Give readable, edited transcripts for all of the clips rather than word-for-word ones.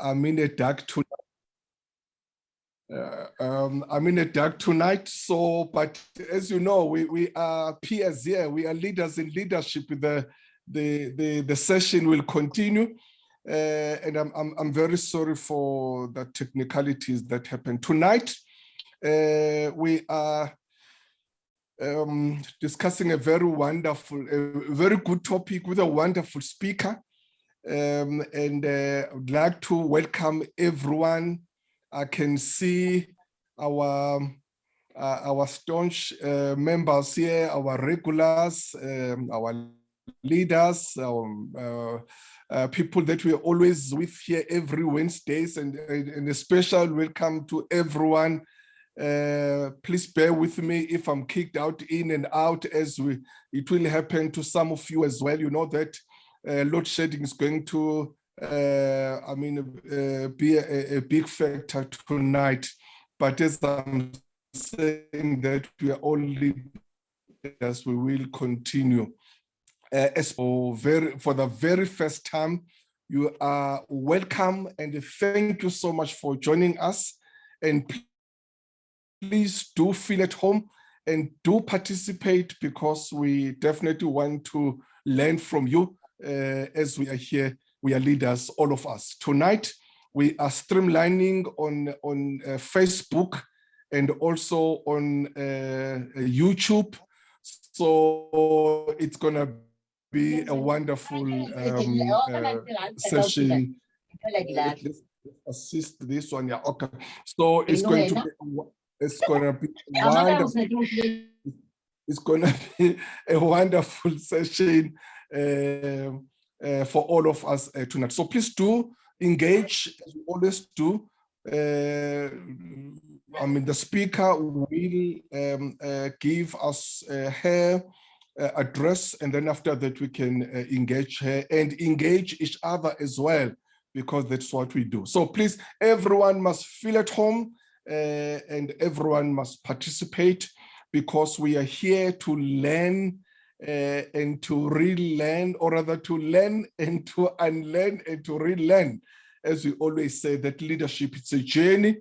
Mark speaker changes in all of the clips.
Speaker 1: I'm in a dark tonight. I'm in a dark tonight. So, but as you know, we are peers here. We are leaders in leadership. The session will continue, and I'm very sorry for the technicalities that happened tonight. We are discussing a very wonderful, a very good topic with a wonderful speaker. And I'd like to welcome everyone. I can see our staunch members here, our regulars, our leaders, people that we are always with here every Wednesdays, and a special welcome to everyone. Please bear with me if I'm kicked out in and out, as it will happen to some of you as well. You know that load shedding is going to be a big factor tonight. But as I'm saying that we are all leaders, we will continue. As for the very first time, you are welcome, and thank you so much for joining us. And please do feel at home and do participate, because we definitely want to learn from you. As we are here, we are leaders, all of us. Tonight, we are streamlining on Facebook and also on YouTube. So it's going to be a wonderful session. Let's assist this one. Yeah, okay. So it's going to be wonderful. It's going to be a wonderful session for all of us tonight. So please do engage, as we always do. The speaker will give us her address, and then after that we can engage her and engage each other as well, because that's what we do. So please, everyone must feel at home and everyone must participate, because we are here to learn and to relearn, or rather to learn and to unlearn and to relearn. As we always say, that leadership, it's a journey.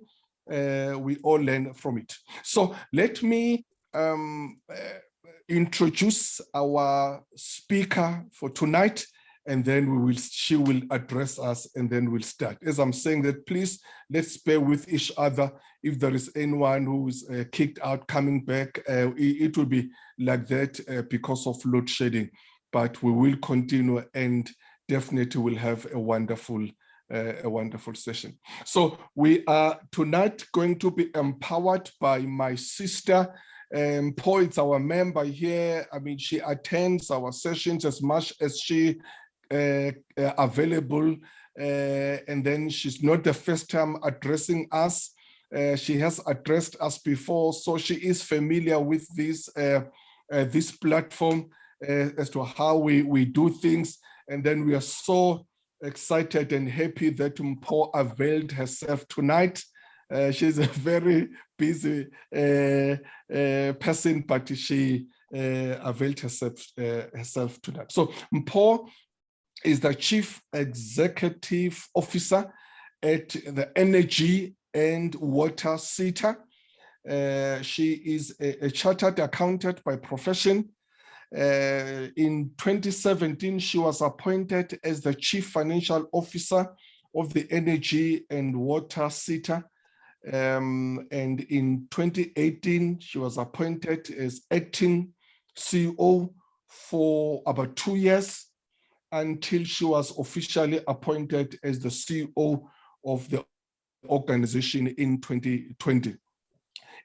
Speaker 1: We all learn from it. So let me introduce our speaker for tonight, and then she will address us, and then we'll start. As I'm saying that, please, let's bear with each other. If there is anyone who's kicked out, coming back, it will be like that because of load shedding. But we will continue, and definitely will have a wonderful session. So we are tonight going to be empowered by my sister, Mpho. It's our member here. She attends our sessions as much as she available, and then she's not the first time addressing us. She has addressed us before, so she is familiar with this platform as to how we do things. And then we are so excited and happy that Mpho availed herself tonight. She's a very busy person, but she availed herself tonight. So Mpho is the Chief Executive Officer at the Energy and Water SETA. She is a chartered accountant by profession. In 2017, she was appointed as the Chief Financial Officer of the Energy and Water SETA. And in 2018, she was appointed as acting CEO for about 2 years, until she was officially appointed as the CEO of the organization in 2020.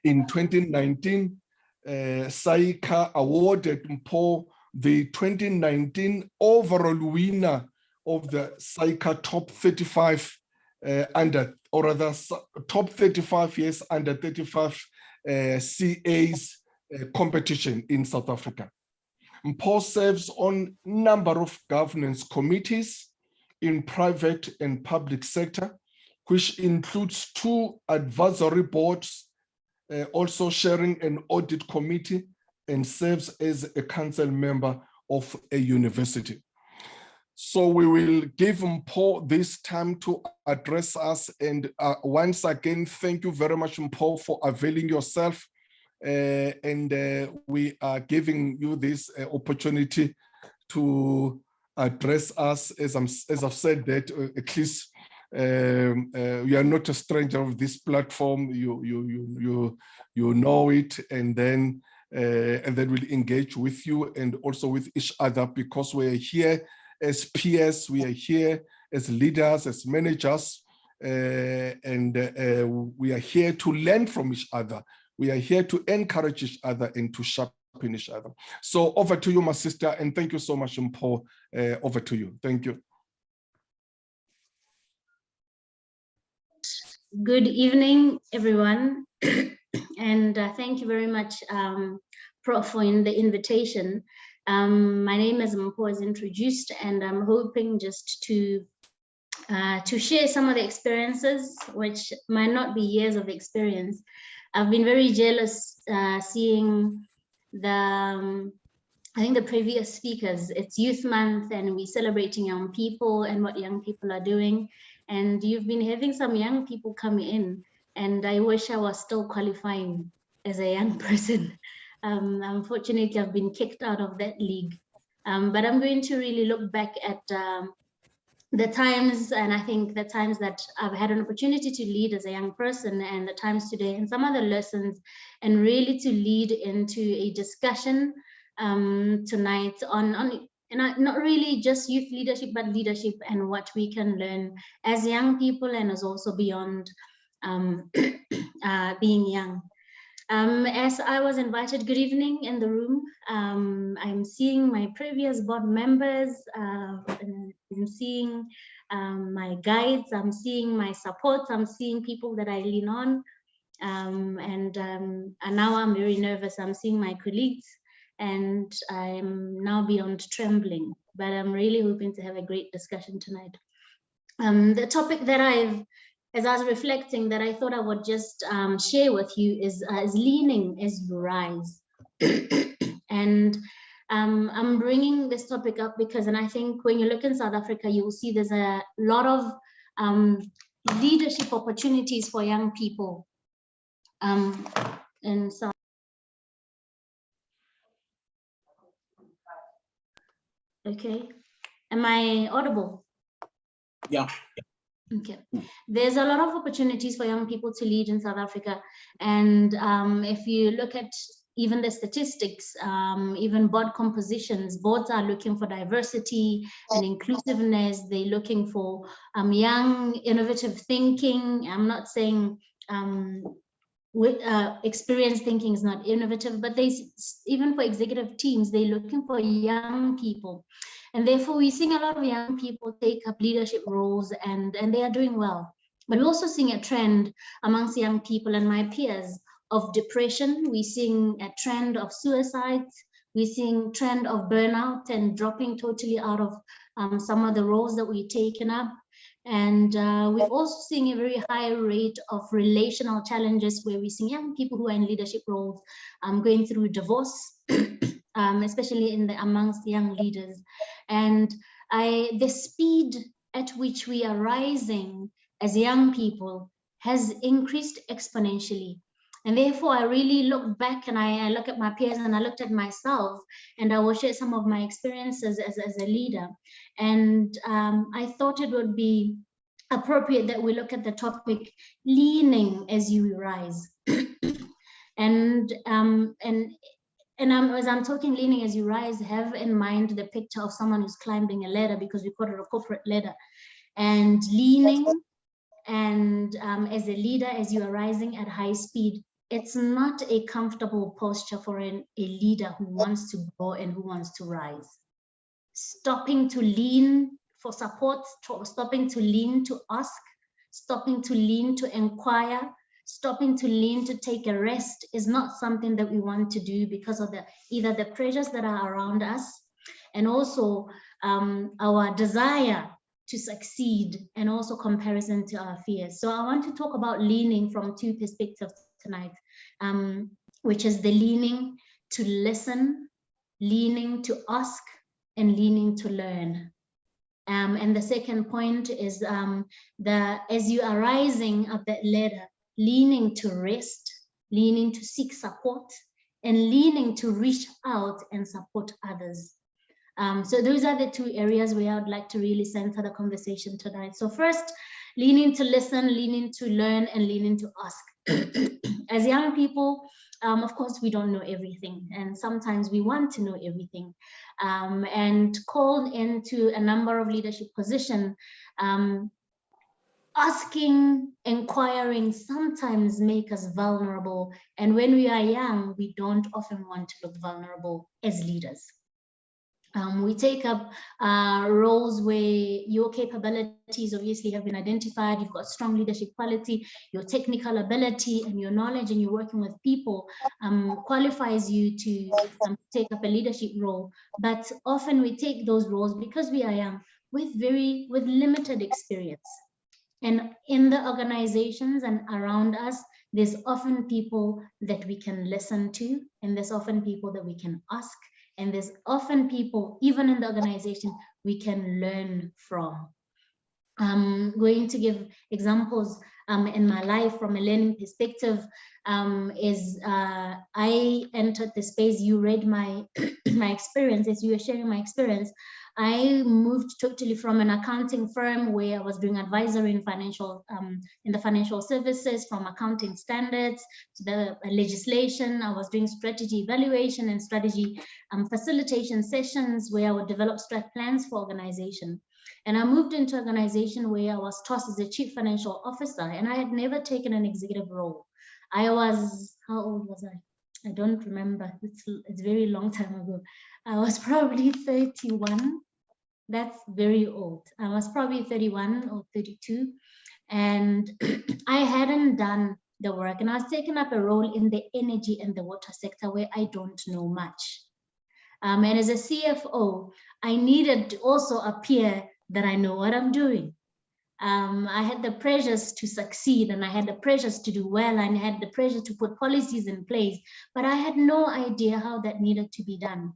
Speaker 1: In 2019, SAICA awarded Mpho the 2019 overall winner of the SAICA Top 35 Top 35 years under 35 CA's competition in South Africa. Mpho serves on a number of governance committees in private and public sector, which includes 2 advisory boards, also sharing an audit committee, and serves as a council member of a university. So we will give Mpho this time to address us. And once again, thank you very much, Mpho, for availing yourself. We are giving you this opportunity to address us. As I've said that, at least you are not a stranger of this platform. You know it, and then we'll engage with you and also with each other, because we are here as peers, we are here as leaders, as managers, and we are here to learn from each other. We are here to encourage each other and to sharpen each other. So over to you, my sister, and thank you so much, Mpho. Over to you. Thank you.
Speaker 2: Good evening, everyone. And thank you very much, Prof, for the invitation. My name is Mpho, as introduced, and I'm hoping just to share some of the experiences, which might not be years of experience. I've been very jealous seeing I think the previous speakers. It's Youth Month, and we're celebrating young people and what young people are doing. And you've been having some young people come in, and I wish I was still qualifying as a young person. Unfortunately, I've been kicked out of that league. But I'm going to really look back at the times, and I think the times that I've had an opportunity to lead as a young person, and the times today, and some other lessons, and really to lead into a discussion tonight on not really just youth leadership, but leadership and what we can learn as young people and as also beyond being young. As I was invited, good evening in the room. I'm seeing my previous board members, I'm seeing my guides, I'm seeing my support, I'm seeing people that I lean on. And now I'm very nervous. I'm seeing my colleagues, and I'm now beyond trembling, but I'm really hoping to have a great discussion tonight. The topic that as I was reflecting, that I thought I would just share with you is leaning as you rise. And I'm bringing this topic up because, and I think when you look in South Africa, you will see there's a lot of leadership opportunities for young people in South. Okay, am I audible?
Speaker 3: Yeah.
Speaker 2: Okay, there's a lot of opportunities for young people to lead in South Africa, and if you look at even the statistics, even board compositions, boards are looking for diversity and inclusiveness. They're looking for young, innovative thinking. I'm not saying experienced thinking is not innovative, but even for executive teams, they're looking for young people. And therefore, we're seeing a lot of young people take up leadership roles, and they are doing well. But we're also seeing a trend amongst young people and my peers of depression. We're seeing a trend of suicides. We're seeing a trend of burnout and dropping totally out of some of the roles that we've taken up. And we're also seeing a very high rate of relational challenges, where we're seeing young people who are in leadership roles going through divorce, especially amongst young leaders. And the speed at which we are rising as young people has increased exponentially. And therefore, I really look back and I look at my peers and I looked at myself, and I will share some of my experiences as a leader. And I thought it would be appropriate that we look at the topic, leaning as you rise. And as I'm talking leaning as you rise, have in mind the picture of someone who's climbing a ladder, because we call it a corporate ladder. And leaning, and as a leader, as you are rising at high speed, it's not a comfortable posture for a leader who wants to grow and who wants to rise. Stopping to lean for support, stopping to lean to ask, stopping to lean to inquire, stopping to lean to take a rest is not something that we want to do because of either the pressures that are around us, and also our desire to succeed, and also comparison to our fears. So I want to talk about leaning from two perspectives tonight, which is the leaning to listen, leaning to ask, and leaning to learn. And the second point is as you are rising up that ladder, leaning to rest, leaning to seek support, and leaning to reach out and support others. So those are the two areas where I would like to really center the conversation tonight. So first, leaning to listen, leaning to learn, and leaning to ask. As young people, of course, we don't know everything, and sometimes we want to know everything. And called into a number of leadership positions, asking, inquiring sometimes make us vulnerable. And when we are young, we don't often want to look vulnerable as leaders. We take up roles where your capabilities obviously have been identified. You've got strong leadership quality, your technical ability and your knowledge, and you're working with people qualifies you to take up a leadership role. But often we take those roles because we are young with limited experience. And in the organizations and around us, there's often people that we can listen to, and there's often people that we can ask. And there's often people, even in the organization, we can learn from. I'm going to give examples in my life from a learning perspective. I entered the space, you read my my experience, as you were sharing my experience. I moved totally from an accounting firm where I was doing advisory in the financial services, from accounting standards to the legislation. I was doing strategy evaluation and strategy facilitation sessions where I would develop strat plans for organization. And I moved into an organization where I was tossed as a chief financial officer, and I had never taken an executive role. I was, how old was I? I don't remember. It's a very long time ago. I was probably 31. That's very old. I was probably 31 or 32. And I hadn't done the work. And I was taking up a role in the energy and the water sector where I don't know much. And as a CFO, I needed to also appear that I know what I'm doing. I had the pressures to succeed, and I had the pressures to do well, and I had the pressure to put policies in place, but I had no idea how that needed to be done.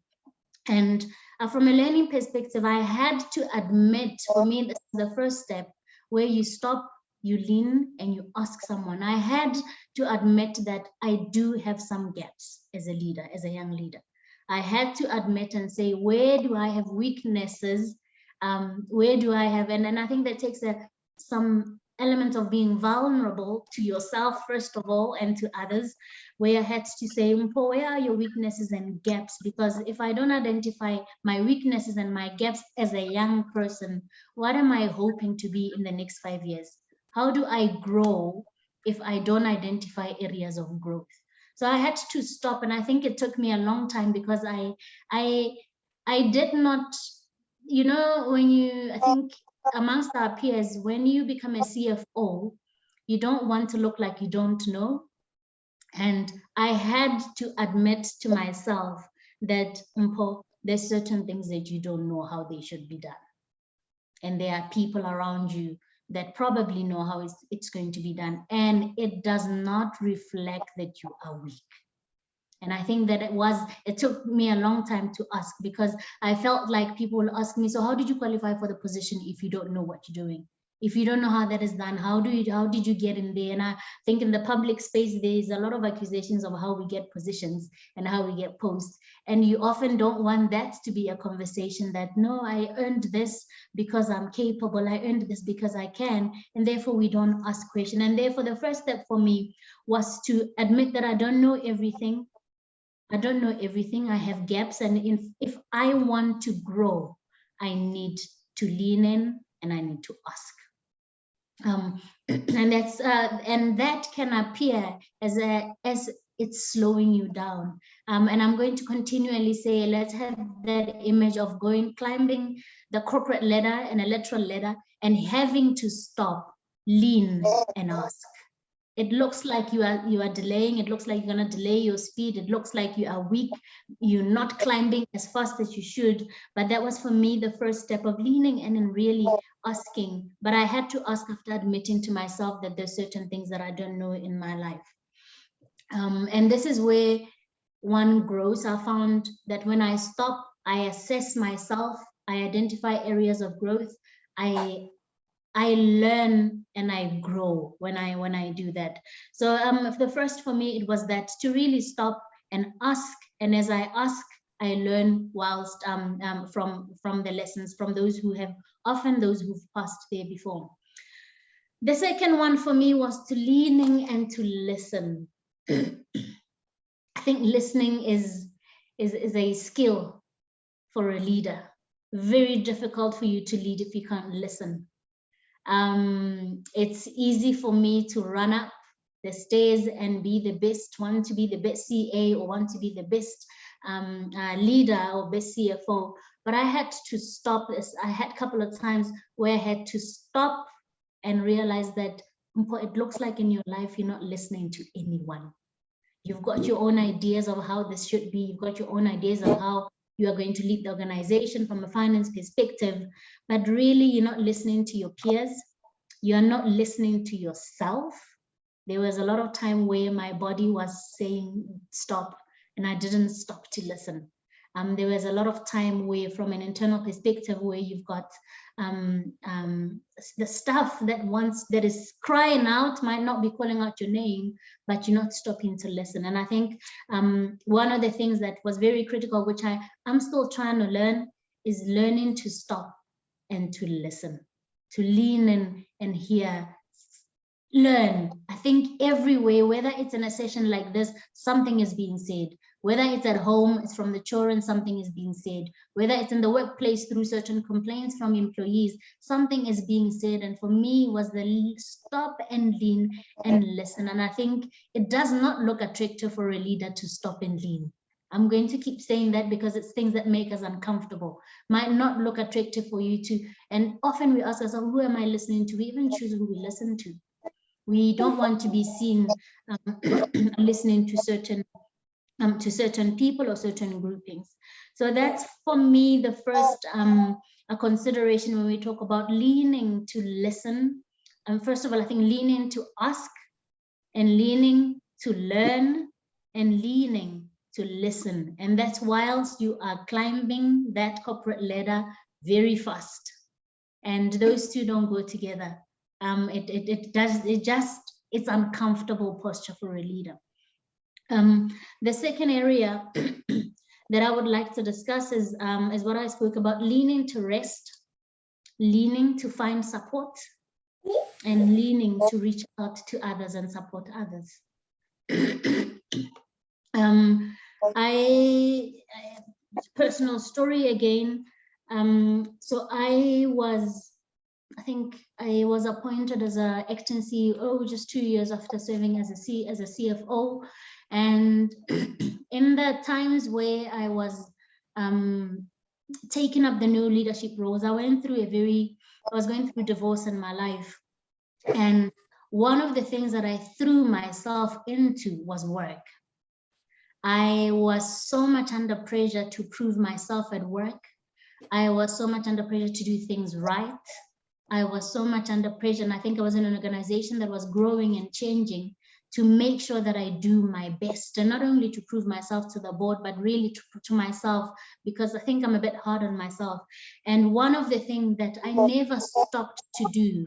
Speaker 2: And from a learning perspective, I had to admit, for me, this is the first step where you stop, you lean, and you ask someone. I had to admit that I do have some gaps as a leader, as a young leader. I had to admit and say, where do I have weaknesses? Where do I have, and I think that takes some element of being vulnerable to yourself, first of all, and to others, where I had to say, Mpho, where are your weaknesses and gaps? Because if I don't identify my weaknesses and my gaps as a young person, what am I hoping to be in the next 5 years? How do I grow if I don't identify areas of growth? So I had to stop, and I think it took me a long time because I did not, you know, I think amongst our peers, when you become a CFO, you don't want to look like you don't know. And I had to admit to myself that, Mpho, there's certain things that you don't know how they should be done. And there are people around you that probably know how it's going to be done. And it does not reflect that you are weak. And I think that it took me a long time to ask, because I felt like people will ask me, so how did you qualify for the position if you don't know what you're doing? If you don't know how that is done, how did you get in there? And I think in the public space, there's a lot of accusations of how we get positions and how we get posts. And you often don't want that to be a conversation that, no, I earned this because I'm capable. I earned this because I can. And therefore we don't ask questions. And therefore the first step for me was to admit that I don't know everything. I don't know everything. I have gaps, and if I want to grow, I need to lean in and I need to ask. And that can appear as it's slowing you down. And I'm going to continually say, let's have that image of climbing the corporate ladder and a lateral ladder and having to stop, lean, and ask. It looks like you are delaying. It looks like you're going to delay your speed. It looks like you are weak. You're not climbing as fast as you should. But that was for me the first step of leaning in and really asking. But I had to ask after admitting to myself that there's certain things that I don't know in my life. And this is where one grows. I found that when I stop, I assess myself, I identify areas of growth. I learn and I grow when I do that. So the first for me, it was that to really stop and ask, and as I ask, I learn whilst from the lessons from those who have those who've passed there before. The second one for me was to leaning and to listen. I think listening is a skill for a leader. Very difficult for you to lead if you can't listen. It's easy for me to run up the stairs and be the best, want to be the best CA or want to be the best leader or best CFO, but I had to stop this. I had a couple of times where I had to stop and realize that it looks like in your life you're not listening to anyone. You've got your own ideas of how this should be. You've got your own ideas of how you are going to lead the organization from a finance perspective, but really you're not listening to your peers. You're not listening to yourself. There was a lot of time where my body was saying stop, and I didn't stop to listen. There was a lot of time where, from an internal perspective, where you've got the stuff that is crying out, might not be calling out your name, but you're not stopping to listen. And I think one of the things that was very critical, which I'm still trying to learn, is learning to stop and to listen, to lean in and hear. Learn. I think everywhere, whether it's in a session like this, something is being said. Whether it's at home, it's from the children, something is being said. Whether it's in the workplace through certain complaints from employees, something is being said. And for me, was the stop and lean and listen. And I think it does not look attractive for a leader to stop and lean. I'm going to keep saying that because it's things that make us uncomfortable. Might not look attractive for you to, and often we ask ourselves, who am I listening to? We even choose who we listen to. We don't want to be seen listening to certain people or certain groupings. So that's for me the first a consideration when we talk about leaning to listen. First of all, I think leaning to ask, and leaning to learn, and leaning to listen. And that's whilst you are climbing that corporate ladder very fast. And those two don't go together. It's uncomfortable posture for a leader. The second area that I would like to discuss is what I spoke about: leaning to rest, leaning to find support, and leaning to reach out to others and support others. Personal story again. So I think I was appointed as an acting CEO just 2 years after serving as a CFO. And in the times where I was taking up the new leadership roles, I was going through divorce in my life. And one of the things that I threw myself into was work. I was so much under pressure to prove myself at work. I was so much under pressure to do things right. I was so much under pressure, and I think I was in an organization that was growing and changing, to make sure that I do my best, and not only to prove myself to the board, but really to myself, because I think I'm a bit hard on myself. And one of the things that I never stopped to do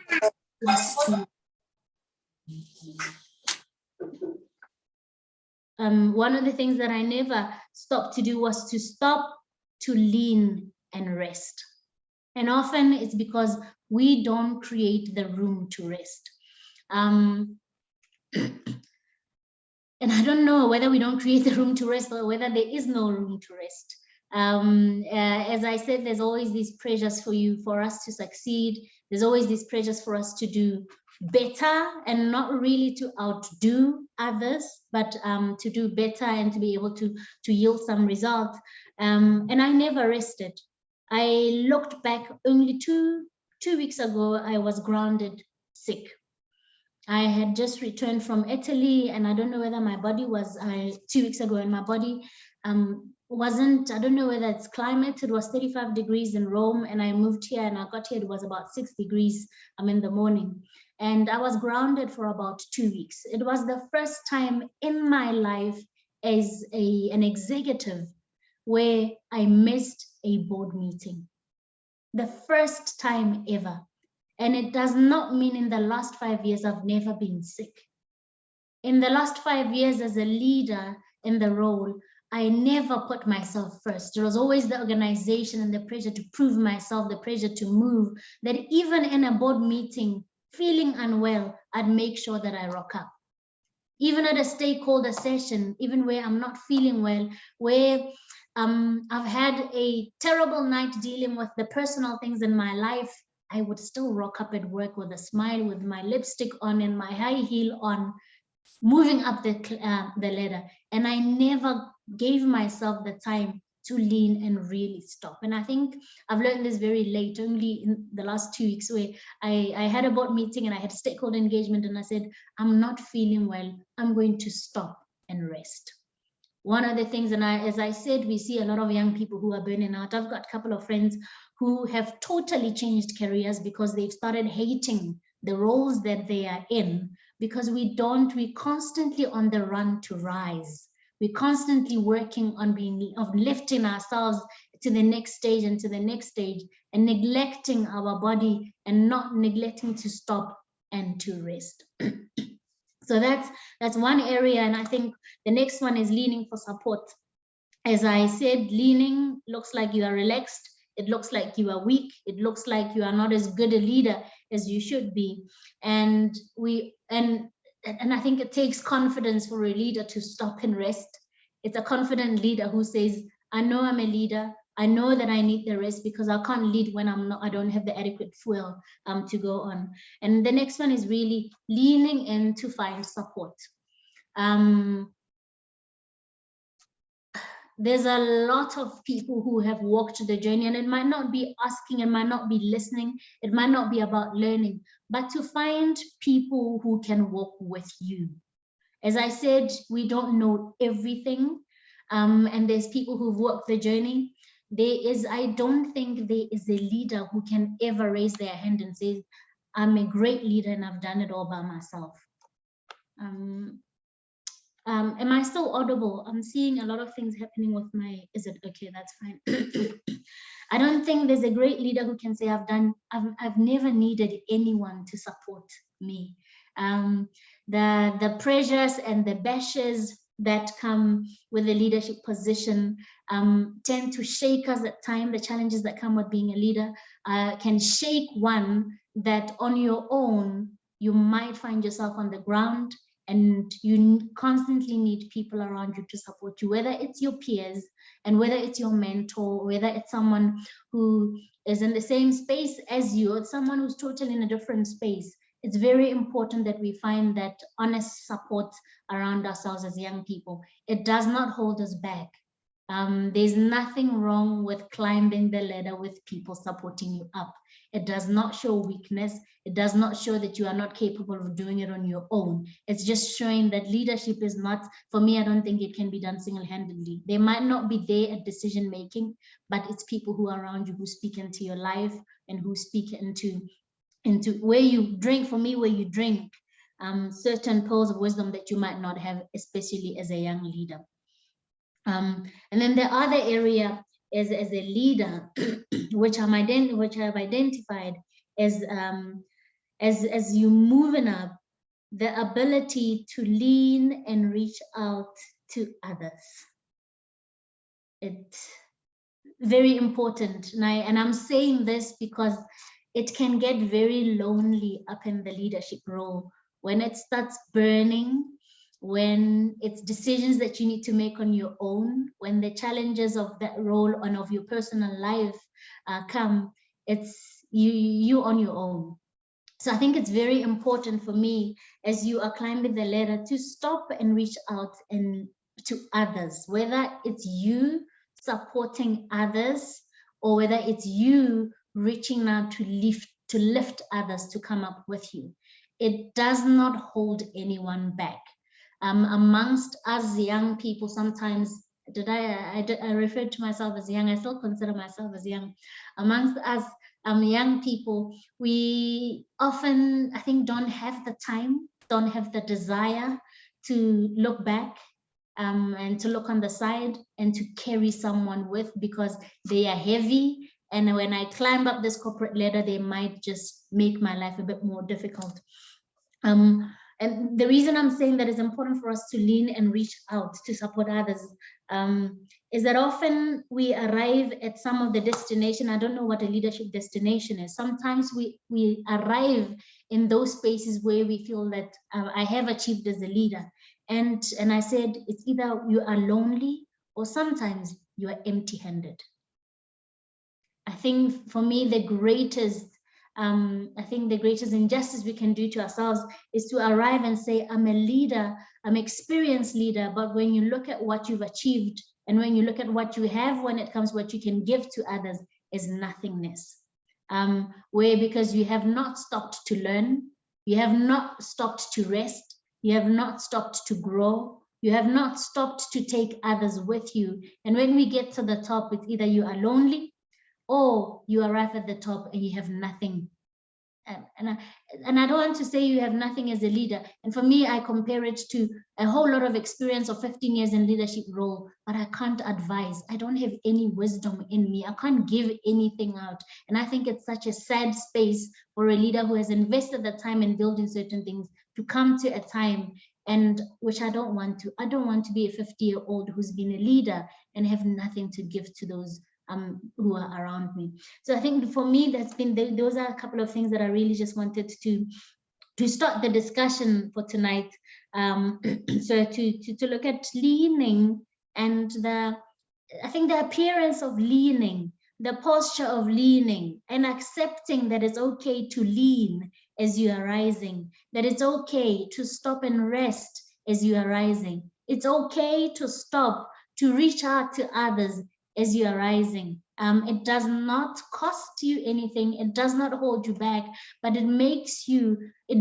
Speaker 2: was to stop to lean and rest. And often it's because we don't create the room to rest. And I don't know whether we don't create the room to rest or whether there is no room to rest. As I said, there's always these pressures for us to succeed. There's always these pressures for us to do better, and not really to outdo others, but to do better and to be able to yield some results. And I never rested. I looked back only two weeks ago, I was grounded sick. I had just returned from Italy, and I don't know whether my body was 2 weeks ago, and my body wasn't, I don't know whether it's climate. It was 35 degrees in Rome, and I moved here, and I got here, it was about 6 degrees in the morning. And I was grounded for about 2 weeks. It was the first time in my life as an executive where I missed a board meeting. the first time ever. And it does not mean in the last 5 years I've never been sick. In the last 5 years as a leader in the role, I never put myself first. It was always the organization and the pressure to prove myself, the pressure to move, that even in a board meeting, feeling unwell, I'd make sure that I rock up. Even at a stakeholder session, even where I'm not feeling well, where I've had a terrible night dealing with the personal things in my life, I would still rock up at work with a smile, with my lipstick on and my high heel on, moving up the ladder. And I never gave myself the time to lean and really stop. And I think I've learned this very late, only in the last 2 weeks, where I had a board meeting and I had stakeholder engagement, and I said, I'm not feeling well, I'm going to stop and rest. One of the things, and as I said, we see a lot of young people who are burning out. I've got a couple of friends who have totally changed careers because they've started hating the roles that they are in, because we're constantly on the run to rise. We're constantly working on lifting ourselves to the next stage and to the next stage, and neglecting our body and not neglecting to stop and to rest. So that's one area. And I think the next one is leaning for support. As I said, leaning looks like you are relaxed. It looks like you are weak. It looks like you are not as good a leader as you should be. And I think it takes confidence for a leader to stop and rest. It's a confident leader who says, I know I'm a leader. I know that I need the rest because I can't lead when I don't have the adequate fuel to go on. And the next one is really leaning in to find support. There's a lot of people who have walked the journey, and it might not be asking, it might not be listening, it might not be about learning, but to find people who can walk with you. As I said, we don't know everything, and there's people who've walked the journey. I don't think there is a leader who can ever raise their hand and say, I'm a great leader and I've done it all by myself. Am I still audible? I'm seeing a lot of things happening with my, is it okay? That's fine. I don't think there's a great leader who can say I've never needed anyone to support me. The pressures and the bashes that come with a leadership position tend to shake us at times. The challenges that come with being a leader can shake one that on your own, you might find yourself on the ground, and you constantly need people around you to support you, whether it's your peers and whether it's your mentor, whether it's someone who is in the same space as you, or someone who's totally in a different space. It's very important that we find that honest support around ourselves as young people. It does not hold us back. There's nothing wrong with climbing the ladder with people supporting you up. It does not show weakness. It does not show that you are not capable of doing it on your own. It's just showing that leadership is not, for me, I don't think it can be done single-handedly. They might not be there at decision-making, but it's people who are around you who speak into your life and who speak into where you drink, for me, where you drink certain pearls of wisdom that you might not have, especially as a young leader. And then the other area is as a leader, which I've identified as you moving up, the ability to lean and reach out to others. It's very important. And I'm saying this because it can get very lonely up in the leadership role when it starts burning, when it's decisions that you need to make on your own, when the challenges of that role and of your personal life come, it's you on your own. So I think it's very important for me, as you are climbing the ladder, to stop and reach out to others, whether it's you supporting others or whether it's you reaching out to lift others to come up with you. It does not hold anyone back. Amongst us young people, sometimes, I refer to myself as young, I still consider myself as young. Amongst us young people, we often, I think, don't have the time, don't have the desire to look back and to look on the side and to carry someone with, because they are heavy And when I climb up this corporate ladder, they might just make my life a bit more difficult. And the reason I'm saying that it's important for us to lean and reach out to support others is that often we arrive at some of the destination. I don't know what a leadership destination is. Sometimes we arrive in those spaces where we feel that I have achieved as a leader. And I said, it's either you are lonely or sometimes you are empty-handed. I think for me, the greatest injustice we can do to ourselves is to arrive and say, I'm a leader, I'm an experienced leader, but when you look at what you've achieved and when you look at what you have when it comes to what you can give to others is nothingness. Where because you have not stopped to learn, you have not stopped to rest, you have not stopped to grow, you have not stopped to take others with you. And when we get to the top, it's either you are lonely or you arrive at the top and you have nothing. And I don't want to say you have nothing as a leader. And for me, I compare it to a whole lot of experience of 15 years in leadership role, but I can't advise. I don't have any wisdom in me. I can't give anything out. And I think it's such a sad space for a leader who has invested the time in building certain things to come to a time, and which I don't want to. I don't want to be a 50-year-old who's been a leader and have nothing to give to those who are around me. So I think for me, those are a couple of things that I really just wanted to start the discussion for tonight. So to look at leaning and I think the appearance of leaning, the posture of leaning, and accepting that it's okay to lean as you are rising, that it's okay to stop and rest as you are rising. It's okay to stop, to reach out to others as you are rising. It does not cost you anything. It does not hold you back, but it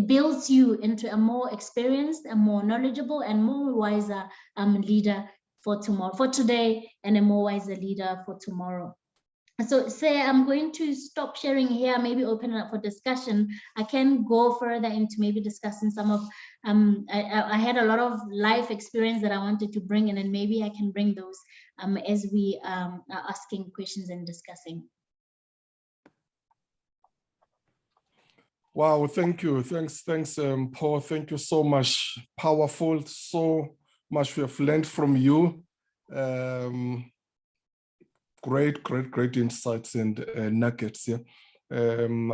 Speaker 2: builds you into a more experienced, a more knowledgeable, and more wiser leader for tomorrow, for today, and a more wiser leader for tomorrow. So I'm going to stop sharing here, maybe open it up for discussion. I can go further into maybe discussing some of, I had a lot of life experience that I wanted to bring in, and maybe I can bring those as we are asking questions and discussing.
Speaker 1: Wow, thank you. Thanks, Mpho. Thank you so much. Powerful, so much we have learned from you. Great insights and nuggets. Yeah.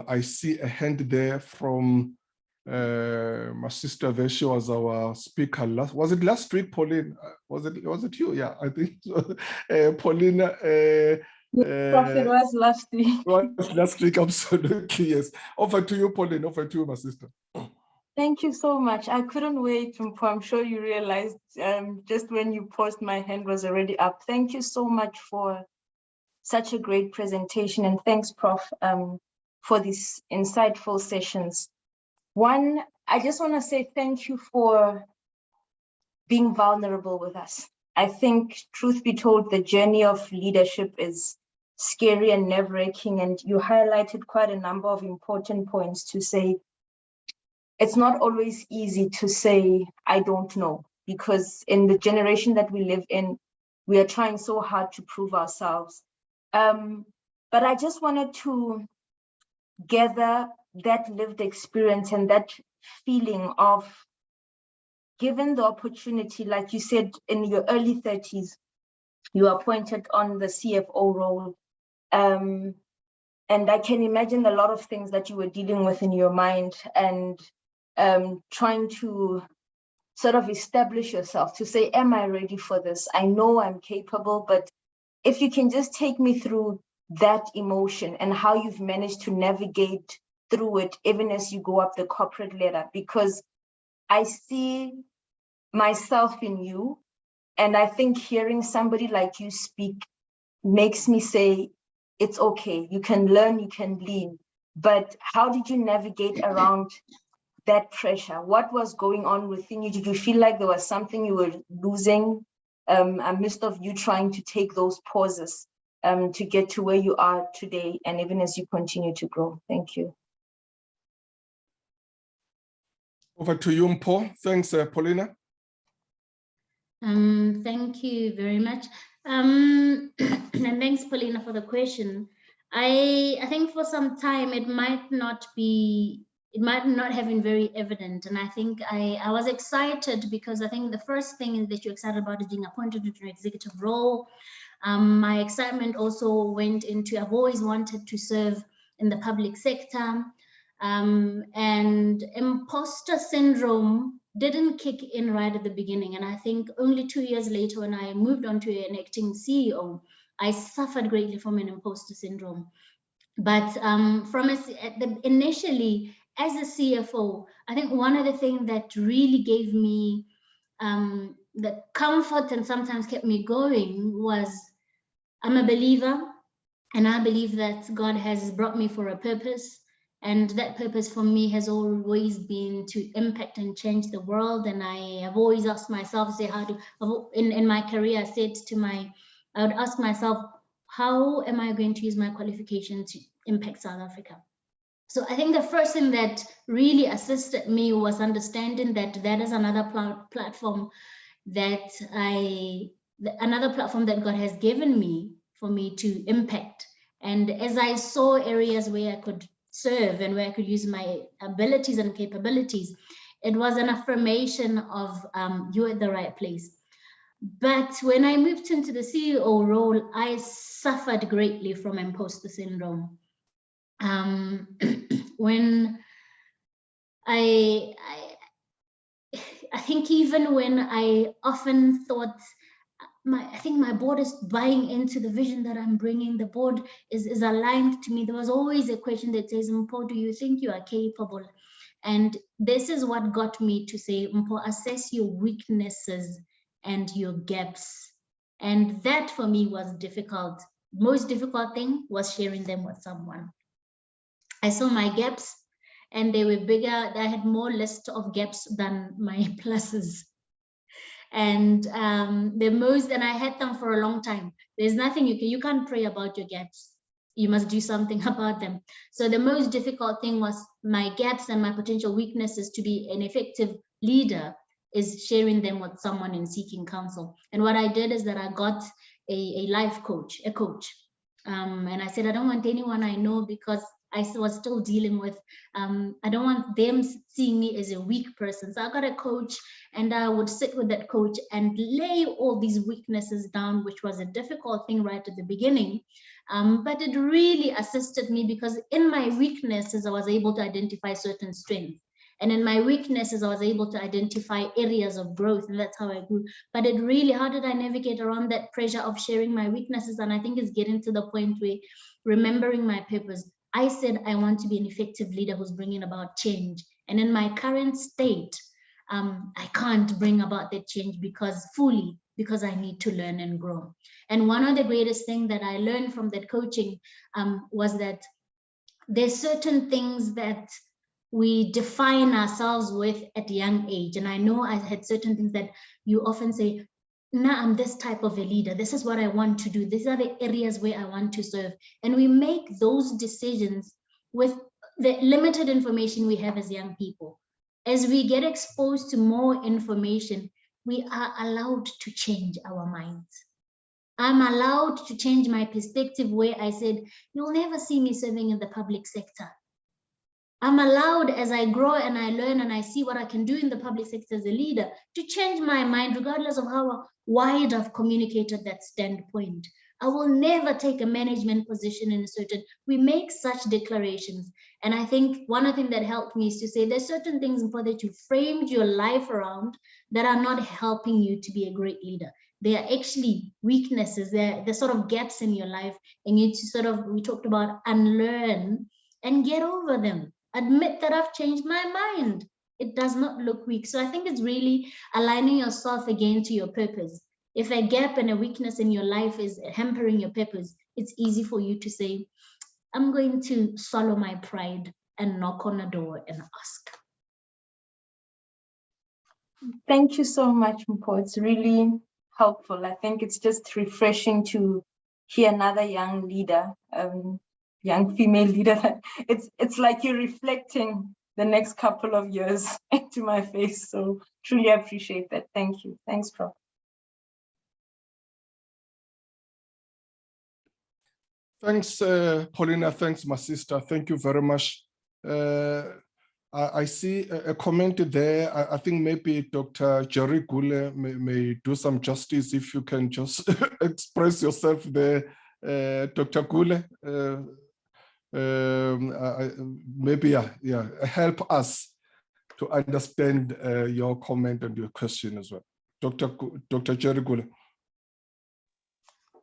Speaker 1: I see a hand there from my sister there. She was our speaker was it last week, Pauline? Was it you? Yeah, I think so. Paulina.
Speaker 3: Prof, it was last week.
Speaker 1: Last week, absolutely, yes. Over to you, Pauline. Over to you, my sister.
Speaker 3: Thank you so much. I couldn't wait, Mpho. I'm sure you realized just when you paused, my hand was already up. Thank you so much for such a great presentation, and thanks, Prof, for these insightful sessions. One, I just want to say thank you for being vulnerable with us. I think, truth be told, the journey of leadership is scary and nerve-wracking, and you highlighted quite a number of important points to say it's not always easy to say, I don't know, because in the generation that we live in, we are trying so hard to prove ourselves. But I just wanted to gather that lived experience and that feeling of, given the opportunity, like you said, in your early 30s, you are appointed on the CFO role. And I can imagine a lot of things that you were dealing with in your mind and trying to sort of establish yourself to say, am I ready for this? I know I'm capable, but if you can just take me through that emotion and how you've managed to navigate through it, even as you go up the corporate ladder, because I see myself in you. And I think hearing somebody like you speak makes me say, it's okay, you can learn, you can lean. But how did you navigate around that pressure? What was going on within you? Did you feel like there was something you were losing amidst of you trying to take those pauses to get to where you are today, and even as you continue to grow? Thank you.
Speaker 1: Over to you, Mpho. Thanks, Paulina.
Speaker 2: Thank you very much. And thanks, Paulina, for the question. I think for some time it might not have been very evident. And I think I was excited because I think the first thing that you're excited about is being appointed to an executive role. My excitement also went into, I've always wanted to serve in the public sector. And imposter syndrome didn't kick in right at the beginning. And I think only 2 years later, when I moved on to an acting CEO, I suffered greatly from an imposter syndrome. But initially, as a CFO, I think one of the things that really gave me the comfort and sometimes kept me going was, I'm a believer, and I believe that God has brought me for a purpose. And that purpose for me has always been to impact and change the world. And I have always asked myself, in my career, I would ask myself, how am I going to use my qualification to impact South Africa? So I think the first thing that really assisted me was understanding that is another platform that God has given me for me to impact. And as I saw areas where I could serve and where I could use my abilities and capabilities, it was an affirmation of you're at the right place. But when I moved into the CEO role, I suffered greatly from imposter syndrome. When I think even when I often thought, I think my board is buying into the vision that I'm bringing, the board is aligned to me, there was always a question that says, Mpho, do you think you are capable? And this is what got me to say, Mpho, assess your weaknesses and your gaps. And that for me was difficult. Most difficult thing was sharing them with someone. I saw my gaps and they were bigger. I had more list of gaps than my pluses. And and I had them for a long time. There's nothing you can't pray about your gaps. You must do something about them. So the most difficult thing was my gaps and my potential weaknesses to be an effective leader is sharing them with someone and seeking counsel. And what I did is that I got a life coach, and I said, I don't want anyone I know, because I was still dealing with, I don't want them seeing me as a weak person. So I got a coach, and I would sit with that coach and lay all these weaknesses down, which was a difficult thing right at the beginning. But it really assisted me, because in my weaknesses, I was able to identify certain strengths. And in my weaknesses, I was able to identify areas of growth, and that's how I grew. But it really, how did I navigate around that pressure of sharing my weaknesses? And I think it's getting to the point where remembering my purpose. I said, I want to be an effective leader who's bringing about change. And in my current state, I can't bring about that change because I need to learn and grow. And one of the greatest things that I learned from that coaching was that there's certain things that we define ourselves with at a young age. And I know I had certain things that you often say, nah, I'm this type of a leader. This is what I want to do. These are the areas where I want to serve. And we make those decisions with the limited information we have as young people. As we get exposed to more information, we are allowed to change our minds. I'm allowed to change my perspective, where I said, you'll never see me serving in the public sector. I'm allowed, as I grow and I learn and I see what I can do in the public sector as a leader, to change my mind regardless of how wide I've communicated that standpoint. I will never take a management position in a certain, we make such declarations. And I think one of the things that helped me is to say there's certain things that you framed your life around that are not helping you to be a great leader. They are actually weaknesses, they're sort of gaps in your life, and you need to sort of, we talked about unlearn and get over them. Admit that I've changed my mind. It does not look weak. So I think it's really aligning yourself again to your purpose. If a gap and a weakness in your life is hampering your purpose, it's easy for you to say, I'm going to swallow my pride and knock on a door and ask.
Speaker 3: Thank you so much, Mpho. It's really helpful. I think it's just refreshing to hear another young leader, young female leader. It's like you're reflecting the next couple of years into my face. So truly appreciate that. Thank you. Thanks, Prof.
Speaker 1: Thanks, Paulina. Thanks, my sister. Thank you very much. I see a comment there. I think maybe Dr. Jerry Gule may do some justice if you can just express yourself there, Dr. Gule. Maybe, help us to understand your comment and your question as well. Dr. Jerry Gule.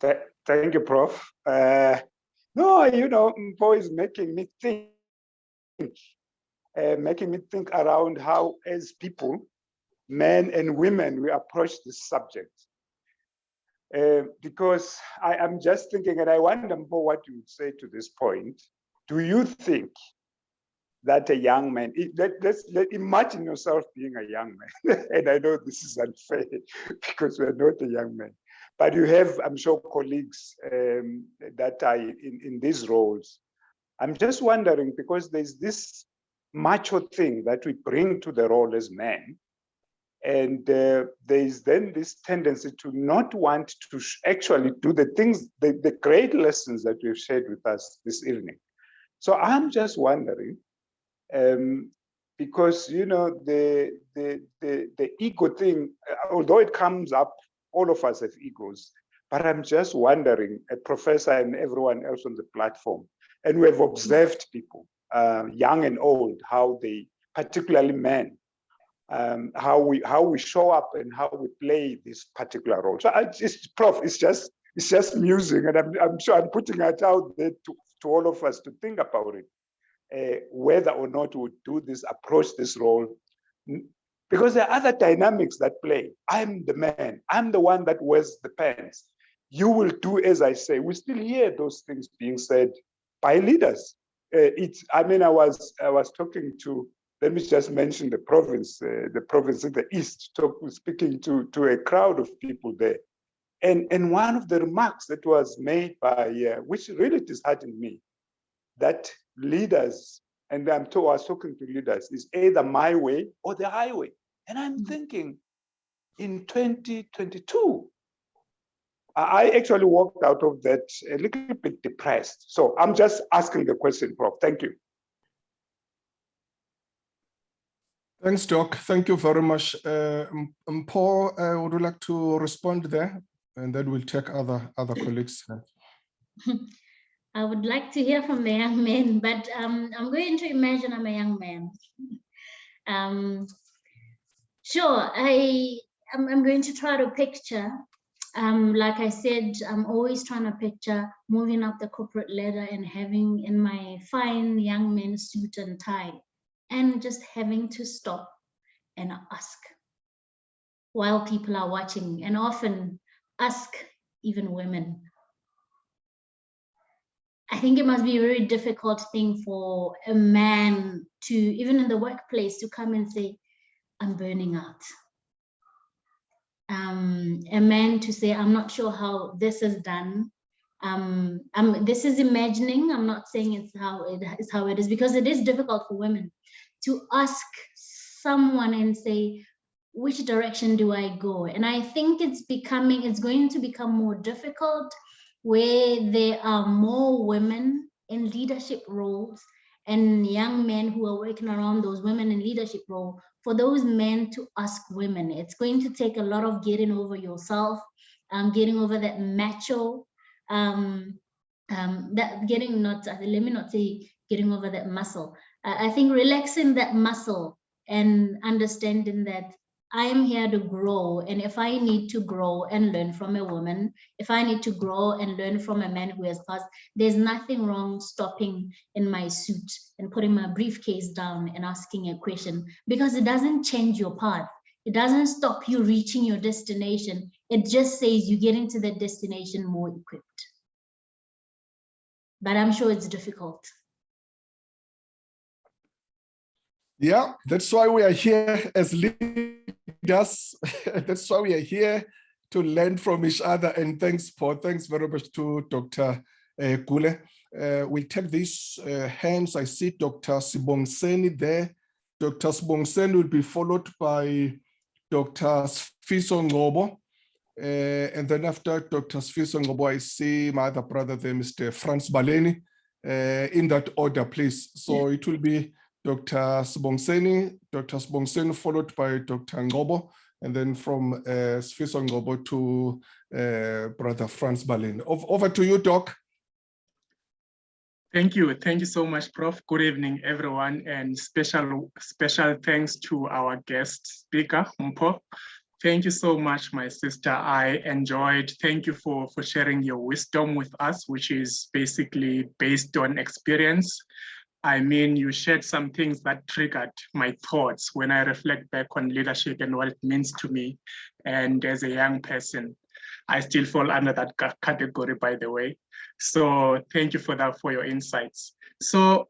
Speaker 4: Thank you, Prof. No, you know, Mpho is making me think around how, as people, men and women, we approach this subject. Because I'm just thinking, and I wonder, Mpho, what you would say to this point. Do you think that a young man, let's imagine yourself being a young man, and I know this is unfair because we're not a young man, but you have, I'm sure, colleagues that are in these roles. I'm just wondering, because there's this macho thing that we bring to the role as men, and there's then this tendency to not want to actually do the things, the great lessons that you've shared with us this evening. So I'm just wondering, because you know the ego thing, although it comes up, all of us have egos, but I'm just wondering, a professor and everyone else on the platform, and we have observed people, young and old, how they, particularly men, how we show up and how we play this particular role. So Prof, it's just musing, and I'm sure I'm putting it out there to all of us to think about it, whether or not we would do this, approach this role, because there are other dynamics that play. I'm the man, I'm the one that wears the pants. You will do as I say. We still hear those things being said by leaders. I was talking to, let me just mention the province in the East, speaking to a crowd of people there. And one of the remarks that was made by, which really disheartened me, that leaders, and I was talking to leaders, is either my way or the highway. And I'm thinking, in 2022, I actually walked out of that a little bit depressed. So I'm just asking the question, Prof. Thank you.
Speaker 1: Thanks, Doc. Thank you very much. Mpho, would you like to respond there? And then we'll take other colleagues.
Speaker 2: I would like to hear from the young men, but I'm going to imagine I'm a young man. Sure, I'm going to try to picture, like I said, I'm always trying to picture moving up the corporate ladder and having in my fine young man suit and tie, and just having to stop and ask while people are watching, and often ask even women. I think it must be a very difficult thing for a man to, even in the workplace, to come and say, I'm burning out. A man to say, I'm not sure how this is done. This is imagining, I'm not saying it's how it is, because it is difficult for women to ask someone and say, which direction do I go? And I think it's going to become more difficult where there are more women in leadership roles and young men who are working around those women in leadership role, for those men to ask women. It's going to take a lot of getting over yourself, getting over that macho, let me not say getting over that muscle. I think relaxing that muscle and understanding that I am here to grow, and if I need to grow and learn from a woman, if I need to grow and learn from a man who has passed, there's nothing wrong stopping in my suit and putting my briefcase down and asking a question, because it doesn't change your path. It doesn't stop you reaching your destination. It just says you get into the destination more equipped. But I'm sure it's difficult.
Speaker 1: Yeah, that's why we are here as leaders. That's why we are here to learn from each other. And thanks, Paul. Thanks very much to Dr. Gule. We'll take these hands. I see Dr. Sibongiseni there. Dr. Sibongiseni will be followed by Dr. Fiso Ngobo. And then after Dr. Sfiso Ngobo, I see my other brother there, Mr. Franz Baleni, in that order, please. So it will be Dr. Sbongseni, followed by Dr. Ngobo, and then from Sfiso Ngobo to Brother Franz Baleni. Over to you, Doc.
Speaker 5: Thank you. Thank you so much, Prof. Good evening, everyone, and special thanks to our guest speaker, Mpho. Thank you so much, my sister. I enjoyed. Thank you for sharing your wisdom with us, which is basically based on experience. I mean, you shared some things that triggered my thoughts when I reflect back on leadership and what it means to me. And as a young person, I still fall under that category, by the way. So thank you for that, for your insights. So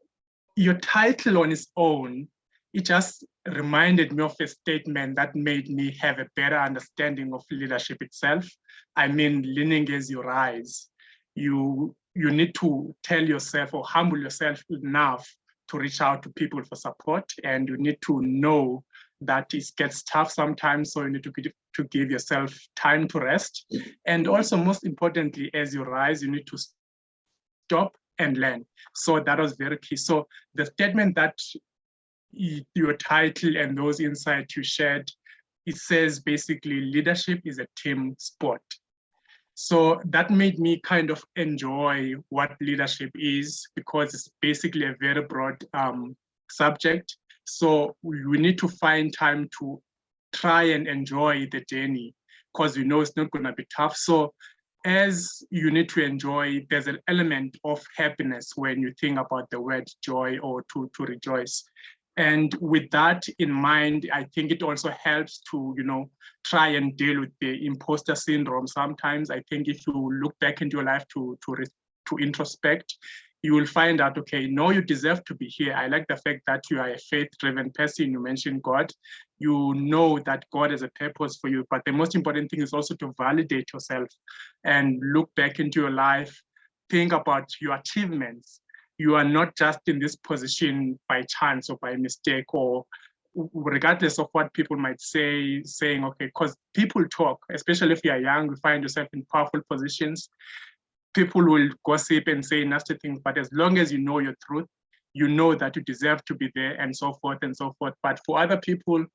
Speaker 5: your title on its own, it just reminded me of a statement that made me have a better understanding of leadership itself. I mean, learning as you rise. You need to tell yourself or humble yourself enough to reach out to people for support, and you need to know that it gets tough sometimes, so you need to give yourself time to rest. And also, most importantly, as you rise, you need to stop and learn. So that was very key. So the statement that your title and those insights you shared, it says basically leadership is a team sport. So that made me kind of enjoy what leadership is, because it's basically a very broad subject. So we need to find time to try and enjoy the journey, because we know it's not going to be tough. So as you need to enjoy, there's an element of happiness when you think about the word joy or to rejoice. And with that in mind, I think it also helps to, try and deal with the imposter syndrome. Sometimes I think if you look back into your life to introspect, you will find out, okay, no, you deserve to be here. I like the fact that you are a faith-driven person. You mentioned God. You know that God has a purpose for you. But the most important thing is also to validate yourself and look back into your life, think about your achievements. You are not just in this position by chance or by mistake, or regardless of what people might say, saying, okay, because people talk, especially if you are young, you find yourself in powerful positions. People will gossip and say nasty things, but as long as you know your truth, you know that you deserve to be there, and so forth and so forth. But for other people,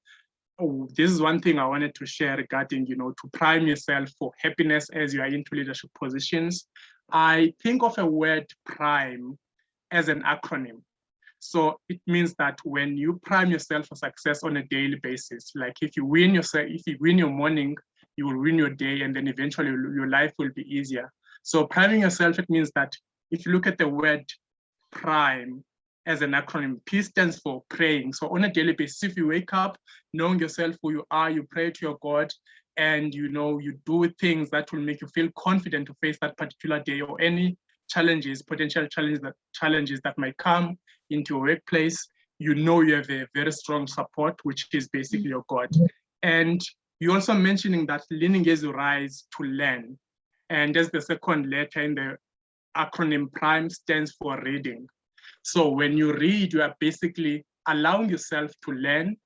Speaker 5: this is one thing I wanted to share regarding, to prime yourself for happiness as you are into leadership positions. I think of a word prime as an acronym. So it means that when you prime yourself for success on a daily basis, like if you win your morning, you will win your day, and then eventually your life will be easier. So priming yourself, it means that if you look at the word prime as an acronym, P stands for praying. So on a daily basis, if you wake up knowing yourself who you are, you pray to your God, and you do things that will make you feel confident to face that particular day or any potential challenges that might come into your workplace, you have a very strong support, which is basically your God. And you're also mentioning that learning as you rise to learn. And as the second letter in the acronym PRIME stands for reading. So when you read, you are basically allowing yourself to learn,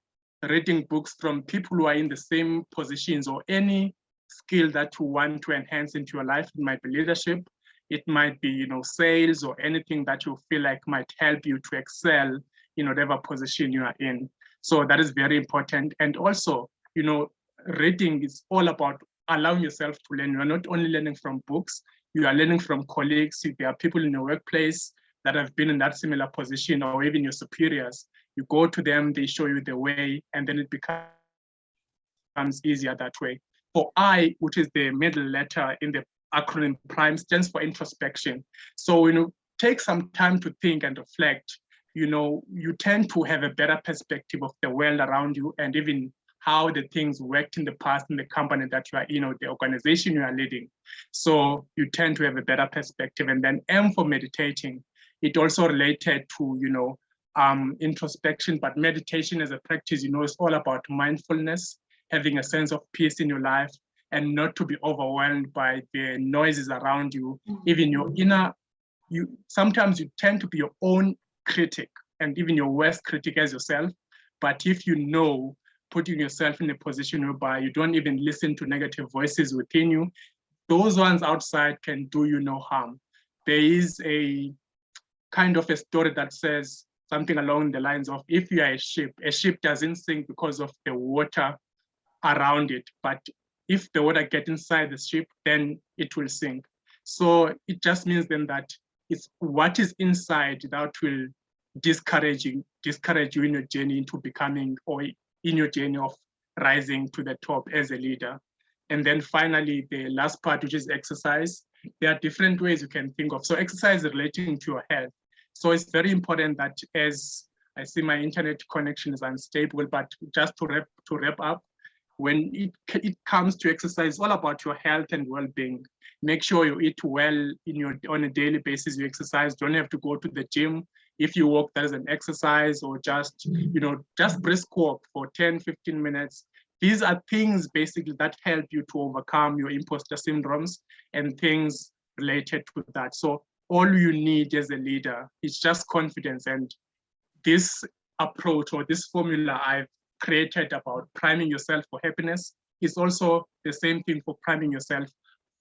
Speaker 5: reading books from people who are in the same positions, or any skill that you want to enhance into your life. It might be leadership, it might be, sales, or anything that you feel like might help you to excel in whatever position you are in. So that is very important. And also, reading is all about allowing yourself to learn. You are not only learning from books, you are learning from colleagues. There are people in your workplace that have been in that similar position, or even your superiors. You go to them, they show you the way, and then it becomes easier that way. For I, which is the middle letter in the acronym PRIME, stands for introspection. So, take some time to think and reflect. You tend to have a better perspective of the world around you, and even how the things worked in the past in the company that you are in, the organization you are leading. So you tend to have a better perspective. And then M for meditating. It also related to, introspection, but meditation as a practice, is all about mindfulness, having a sense of peace in your life, and not to be overwhelmed by the noises around you. Even your inner, sometimes you tend to be your own critic, and even your worst critic as yourself. But if you know putting yourself in a position whereby you don't even listen to negative voices within you. Those ones outside can do you no harm. There is a kind of a story that says something along the lines of, if you are a ship doesn't sink because of the water around it, but if the water gets inside the ship, then it will sink. So it just means then that it's what is inside that will discourage you in your journey into becoming, or in your journey of rising to the top as a leader. And then finally, the last part, which is exercise. There are different ways you can think of. So exercise relating to your health. So it's very important that, as I see my internet connection is unstable, but just to wrap up, when it comes to exercise, it's all about your health and well-being. Make sure you eat well on a daily basis. You exercise. Don't have to go to the gym. If you walk, that is an exercise, or just brisk walk for 10, 15 minutes. These are things basically that help you to overcome your imposter syndromes and things related to that. So all you need as a leader is just confidence. And this approach, or this formula I've created about priming yourself for happiness, is also the same thing for priming yourself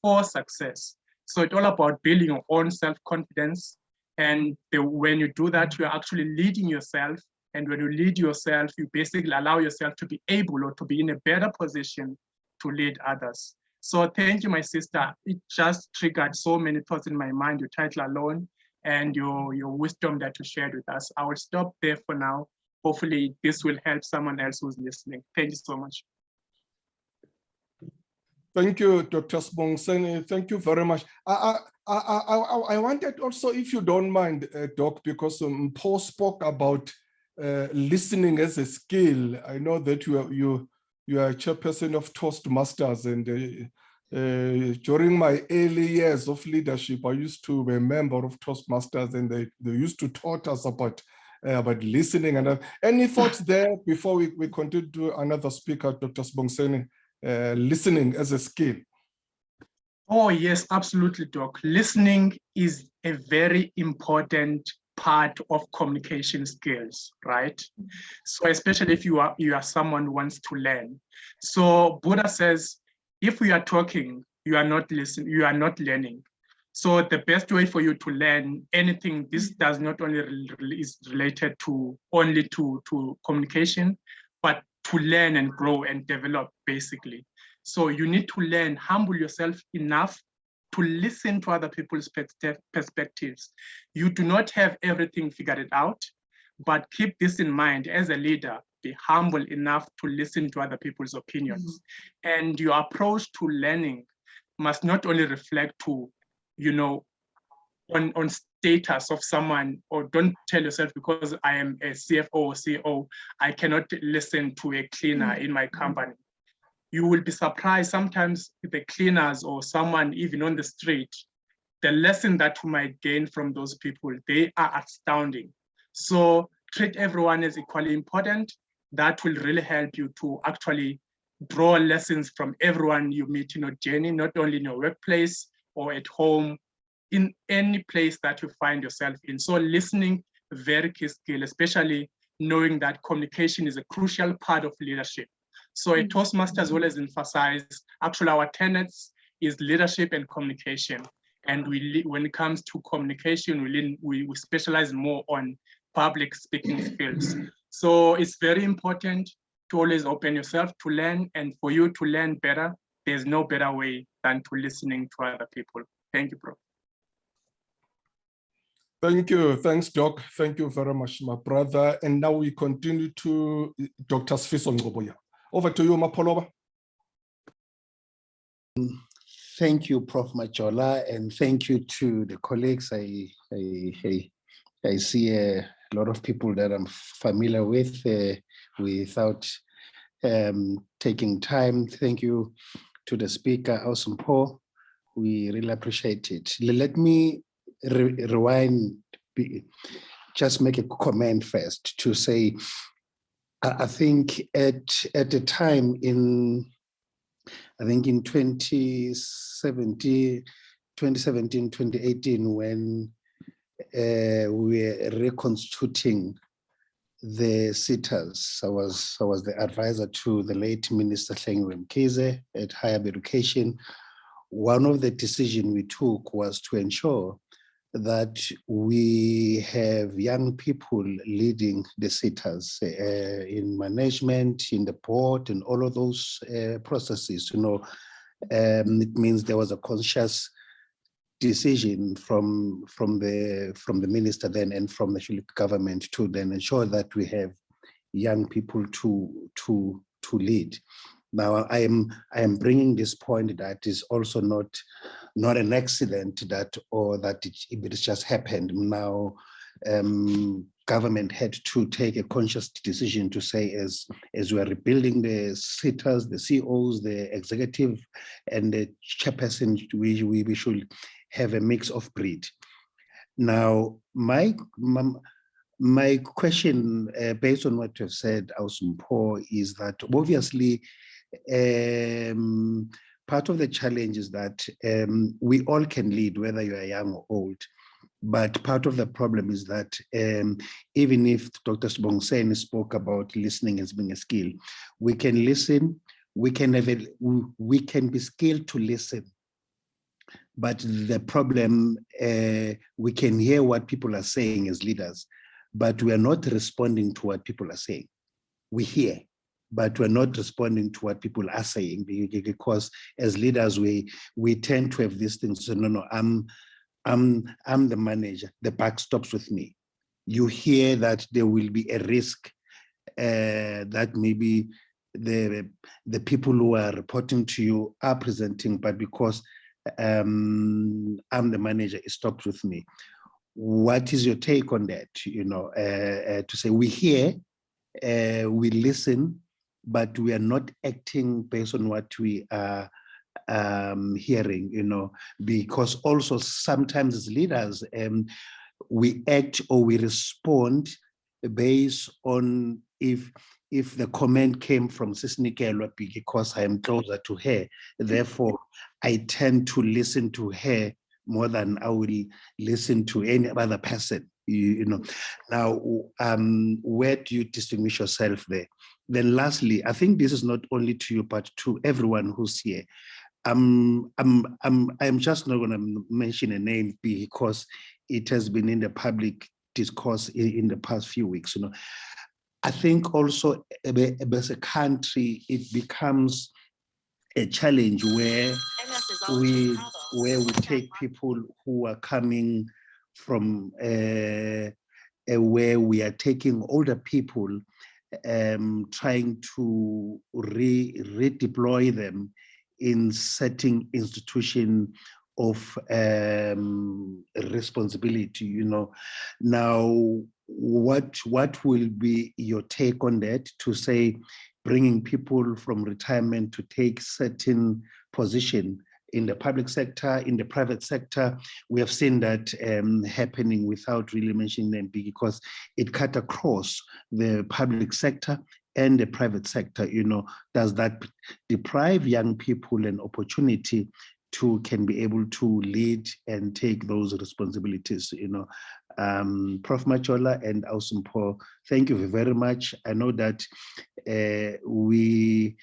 Speaker 5: for success. So it's all about building your own self-confidence. And when you do that, you're actually leading yourself. And when you lead yourself, you basically allow yourself to be able, or to be in a better position to lead others. So thank you, my sister. It just triggered so many thoughts in my mind, your title alone and your wisdom that you shared with us. I will stop there for now. Hopefully this will help someone else who's listening. Thank you so much.
Speaker 1: Thank you, Dr. Sibongiseni. Thank you very much. I wanted also, if you don't mind, Doc, because Mpho spoke about listening as a skill. I know that you are a chairperson of Toastmasters, and during my early years of leadership, I used to be a member of Toastmasters, and they used to taught us about listening. And any thoughts there before we continue to another speaker, Dr. Sibongiseni? Listening as a skill.
Speaker 5: Oh, yes, absolutely, Doc. Listening is a very important part of communication skills, right? So especially if you are someone who wants to learn. So Buddha says, if we are talking, you are not listening, you are not learning. So the best way for you to learn anything, this does not only is related to only to communication, but to learn and grow and develop, basically. So you need to learn, humble yourself enough to listen to other people's perspectives. You do not have everything figured out, but keep this in mind as a leader. Be humble enough to listen to other people's opinions. And your approach to learning must not only reflect to, on status of someone, or don't tell yourself, because I am a CFO or CEO, I cannot listen to a cleaner in my company. You will be surprised sometimes the cleaners or someone even on the street, the lesson that you might gain from those people, they are astounding. So treat everyone as equally important. That will really help you to actually draw lessons from everyone you meet in your journey, not only in your workplace or at home, in any place that you find yourself in. So listening, very key skill, especially knowing that communication is a crucial part of leadership. So at Toastmasters always emphasize, actually our tenets is leadership and communication. And when it comes to communication, we specialize more on public speaking skills. So it's very important to always open yourself to learn, and for you to learn better, there's no better way than to listening to other people. Thank you, Prof.
Speaker 1: Thank you. Thanks, Doc. Thank you very much, my brother. And now we continue to Dr. Sfiso Ngoboya. Over to you, Mapoloba.
Speaker 6: Thank you, Prof. Majola, and thank you to the colleagues. I see a lot of people that I'm familiar with without taking time. Thank you to the speaker, Mpho. We really appreciate it. Let me rewind, just make a comment first to say, I think at the time in 2017, 2018, when we were reconstituting the SETAs. I was the advisor to the late Minister Hlengwe Mkhize at Higher Education. One of the decisions we took was to ensure that we have young people leading the SETAs in management, in the board, and all of those processes. It means there was a conscious decision from the minister then and from the government to then ensure that we have young people to lead. Now I am bringing this point that is also not an accident that it just happened. Now government had to take a conscious decision to say, as we are rebuilding the SETAs, the CEOs, the executive, and the chairperson, we should have a mix of breed. Now, my question, based on what you have said, Mpho, is that obviously part of the challenge is that we all can lead, whether you are young or old. But part of the problem is that even if Dr. Sibongiseni spoke about listening as being a skill, we can listen, we can be skilled to listen. But the problem, we can hear what people are saying as leaders, but we are not responding to what people are saying. We hear, but we're not responding to what people are saying, because as leaders, we tend to have these things. So no, I'm the manager, the buck stops with me. You hear that there will be a risk that maybe the people who are reporting to you are presenting, but because I'm the manager, it stops with me. What is your take on that? To say we hear, we listen, but we are not acting based on what we are hearing, because also sometimes as leaders, we act or we respond based on if the comment came from Sisnikelwa because I am closer to her, therefore I tend to listen to her more than I will listen to any other person. Now, where do you distinguish yourself there? Then lastly, I think this is not only to you, but to everyone who's here. I'm just not going to mention a name because it has been in the public discourse in the past few weeks. I think also as a country, it becomes a challenge where we take people who are coming from where we are taking older people, trying to redeploy them in setting institution of responsibility. Now what will be your take on that, to say bringing people from retirement to take certain position in the public sector, in the private sector? We have seen that happening without really mentioning them, because it cut across the public sector and the private sector. Does that deprive young people an opportunity to can be able to lead and take those responsibilities? Prof. Majola and Mpho, thank you very much. I know that we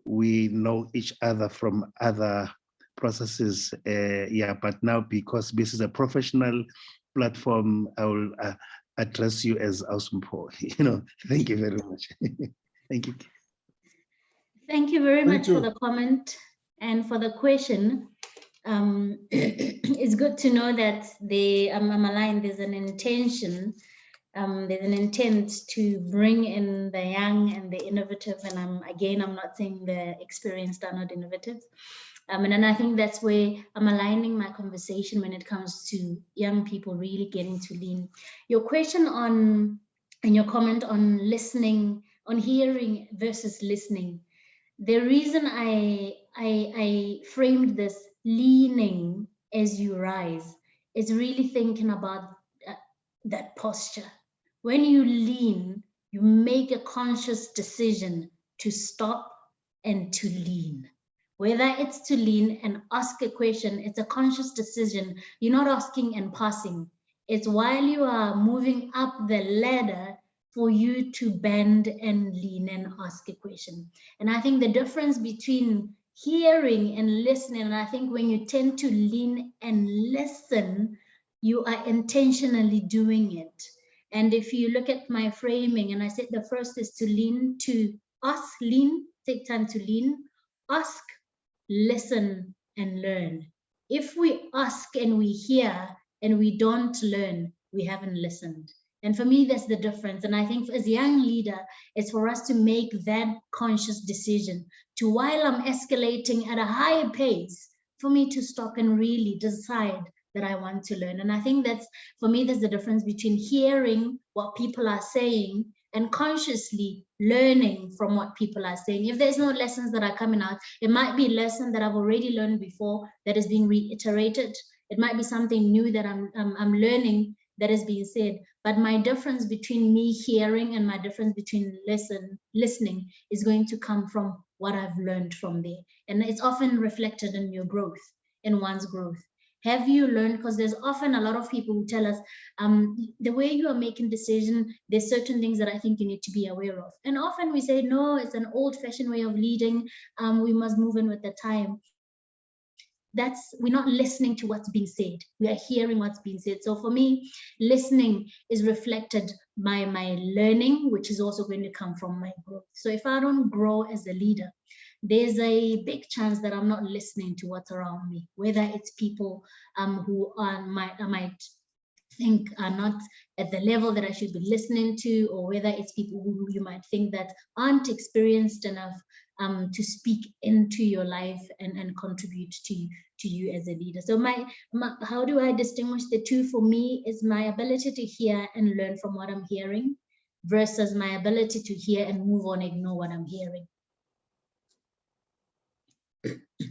Speaker 6: know each other from other processes, but now because this is a professional platform, I will address you as Mpho. Thank you very much. Thank you.
Speaker 2: Thank you very much for the comment and for the question. It's good to know that I'm aligned. There's an intention, there's an intent to bring in the young and the innovative. And I'm not saying the experienced are not innovative. And I think that's where I'm aligning my conversation when it comes to young people really getting to lean. Your question and your comment on listening, on hearing versus listening. The reason I framed this leaning as you rise is really thinking about that posture. When you lean, you make a conscious decision to stop and to lean. Whether it's to lean and ask a question, it's a conscious decision. You're not asking and passing. It's while you are moving up the ladder for you to bend and lean and ask a question. And I think the difference between hearing and listening, and I think when you tend to lean and listen, you are intentionally doing it. And if you look at my framing, and I said the first is to lean, to ask, lean, take time to lean, ask, listen, and learn. If we ask and we hear and we don't learn, we haven't listened. And for me, that's the difference. And I think as a young leader, it's for us to make that conscious decision to, while I'm escalating at a higher pace, for me to stop and really decide that I want to learn. And I think that's, for me, that's the difference between hearing what people are saying and consciously learning from what people are saying. If there's no lessons that are coming out, it might be a lesson that I've already learned before that is being reiterated. It might be something new that I'm learning that is being said. But my difference between me hearing and my difference between listening is going to come from what I've learned from there. And it's often reflected in your growth, in one's growth. Have you learned? Because there's often a lot of people who tell us, the way you are making decisions, there's certain things that I think you need to be aware of. And often we say, no, it's an old-fashioned way of leading. We must move in with the time. We're not listening to what's being said. We are hearing what's being said. So for me, listening is reflected by my learning, which is also going to come from my growth. So if I don't grow as a leader, there's a big chance that I'm not listening to what's around me, whether it's people who I might think are not at the level that I should be listening to, or whether it's people who you might think that aren't experienced enough to speak into your life and contribute to you as a leader. So how do I distinguish the two? For me, is my ability to hear and learn from what I'm hearing versus my ability to hear and move on, ignore what I'm hearing.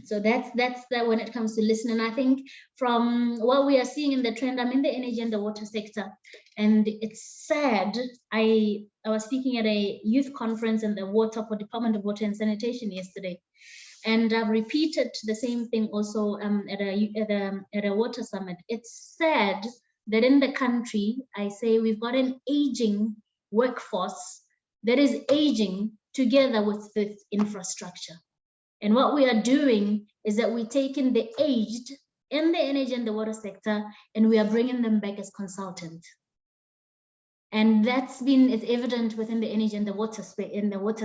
Speaker 2: So that's that when it comes to listening. I think from what we are seeing in the trend, I'm in the energy and the water sector, and it's sad. I was speaking at a youth conference in the for Department of Water and Sanitation yesterday, and I've repeated the same thing also at a water summit. It's sad that in the country, I say we've got an aging workforce that is aging together with this infrastructure. And what we are doing is that we're taking the aged in the energy and the water sector, and we are bringing them back as consultants. And it's evident within the energy and the water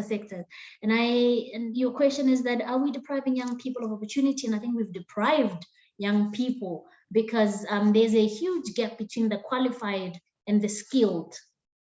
Speaker 2: sector. And your question is that, are we depriving young people of opportunity? And I think we've deprived young people because there's a huge gap between the qualified and the skilled.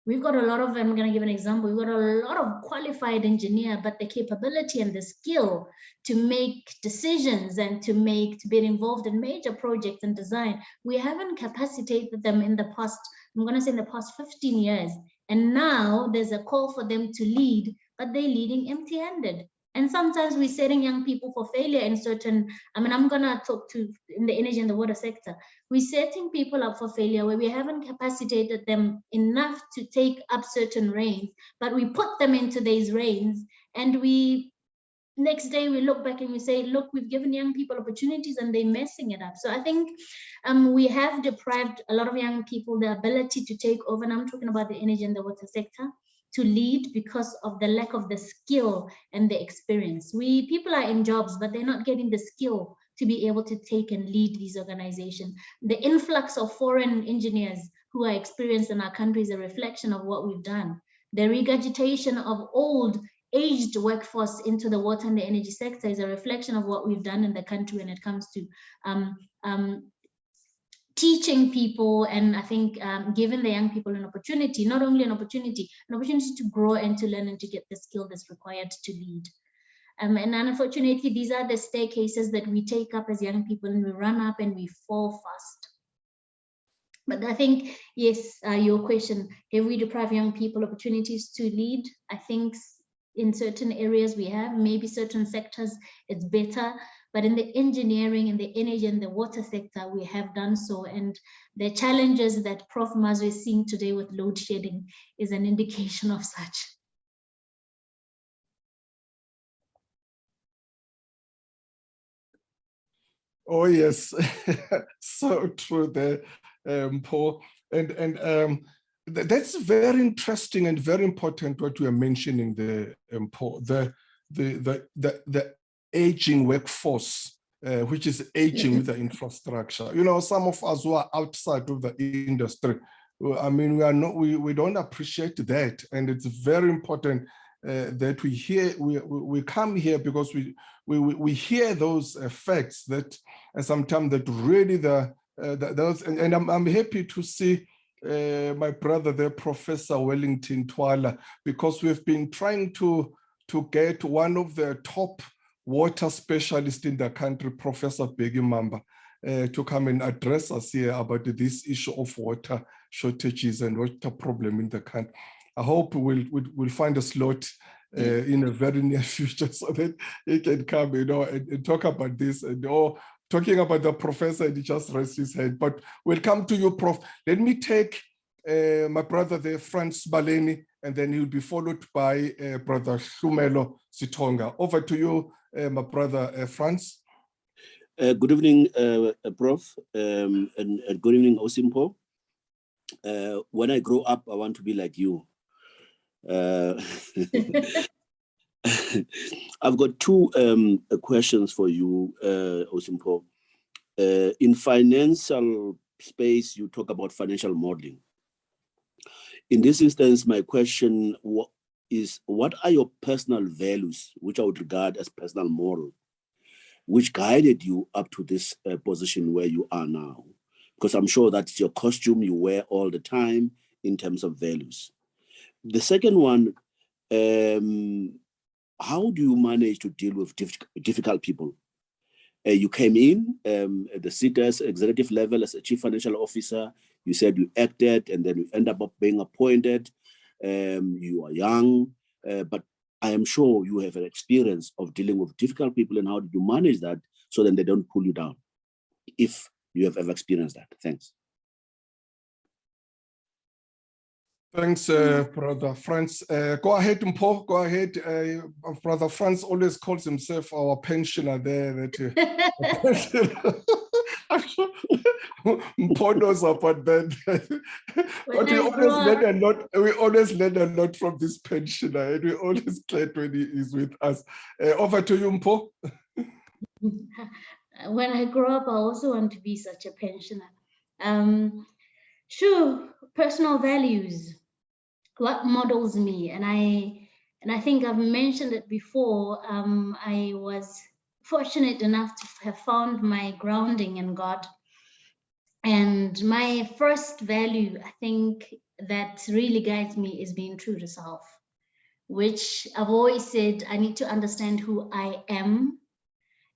Speaker 2: We've got a lot of, I'm going to give an example, we've got a lot of qualified engineer, but the capability and the skill to make decisions and to be involved in major projects and design, we haven't capacitated them in the past, I'm going to say in the past 15 years. And now there's a call for them to lead, but they're leading empty-handed. And sometimes we're setting young people for failure in certain, I'm going to talk to in the energy and the water sector. We're setting people up for failure where we haven't capacitated them enough to take up certain reins, but we put them into these reins, and next day we look back and we say, look, we've given young people opportunities and they're messing it up. So I think we have deprived a lot of young people the ability to take over, and I'm talking about the energy and the water sector, to lead because of the lack of the skill and the experience. People are in jobs, but they're not getting the skill to be able to take and lead these organizations. The influx of foreign engineers who are experienced in our country is a reflection of what we've done. The regurgitation of old, aged workforce into the water and the energy sector is a reflection of what we've done in the country when it comes to teaching people, and I think giving the young people an opportunity, not only an opportunity to grow and to learn and to get the skill that's required to lead. And unfortunately, these are the staircases that we take up as young people, and we run up and we fall fast. But I think, yes, your question, have we deprived young people opportunities to lead? I think in certain areas we have, maybe certain sectors it's better, but in the engineering and the energy and the water sector, we have done so. And the challenges that Prof Mazwe is seeing today with load shedding is an indication of such.
Speaker 1: Oh yes, so true there, Mpho. And that's very interesting and very important what you are mentioning, the aging workforce, which is aging with the infrastructure. You know, some of us who are outside of the industry, I mean, we don't appreciate that, and it's very important that we come here because we hear those facts that sometimes that really those, and I'm happy to see my brother there, Professor Wellington Twala, because we've been trying to get one of the top water specialists in the country, Professor Begi Mamba, to come and address us here about this issue of water shortages and water problem in the country. I hope we'll find a slot in a very near future so that he can come, you know, and talk about this, and talking about the professor, and he just raised his hand. But we'll come to you, Prof. Let me take my brother there, Franz Baleni, and then he'll be followed by Brother Shumelo Sitonga. Over to you, my brother Franz.
Speaker 7: Good evening, Prof, and good evening, Mpho. When I grow up, I want to be like you. I've got two questions for you, Mpho. In financial space, you talk about financial modeling. In this instance, my question is, what are your personal values, which I would regard as personal moral, which guided you up to this position where you are now? Because I'm sure that's your costume you wear all the time in terms of values. The second one, how do you manage to deal with difficult people? You came in at the SETA's executive level as a chief financial officer. You said you acted, and then you end up being appointed. You are young, but I am sure you have an experience of dealing with difficult people, and how do you manage that so that they don't pull you down, if you have ever experienced that? Thanks.
Speaker 1: Thanks, Brother Franz. Go ahead, Mpho, go ahead. Brother Franz always calls himself our pensioner there. Mpho knows about that. But we always learn a lot from this pensioner, and we're always glad when he is with us. Over to you, Mpho.
Speaker 2: When I grow up, I also want to be such a pensioner. Sure, personal values. What models me, and I think I've mentioned it before. I was fortunate enough to have found my grounding in God, and my first value, I think, that really guides me is being true to self, which I've always said I need to understand who I am,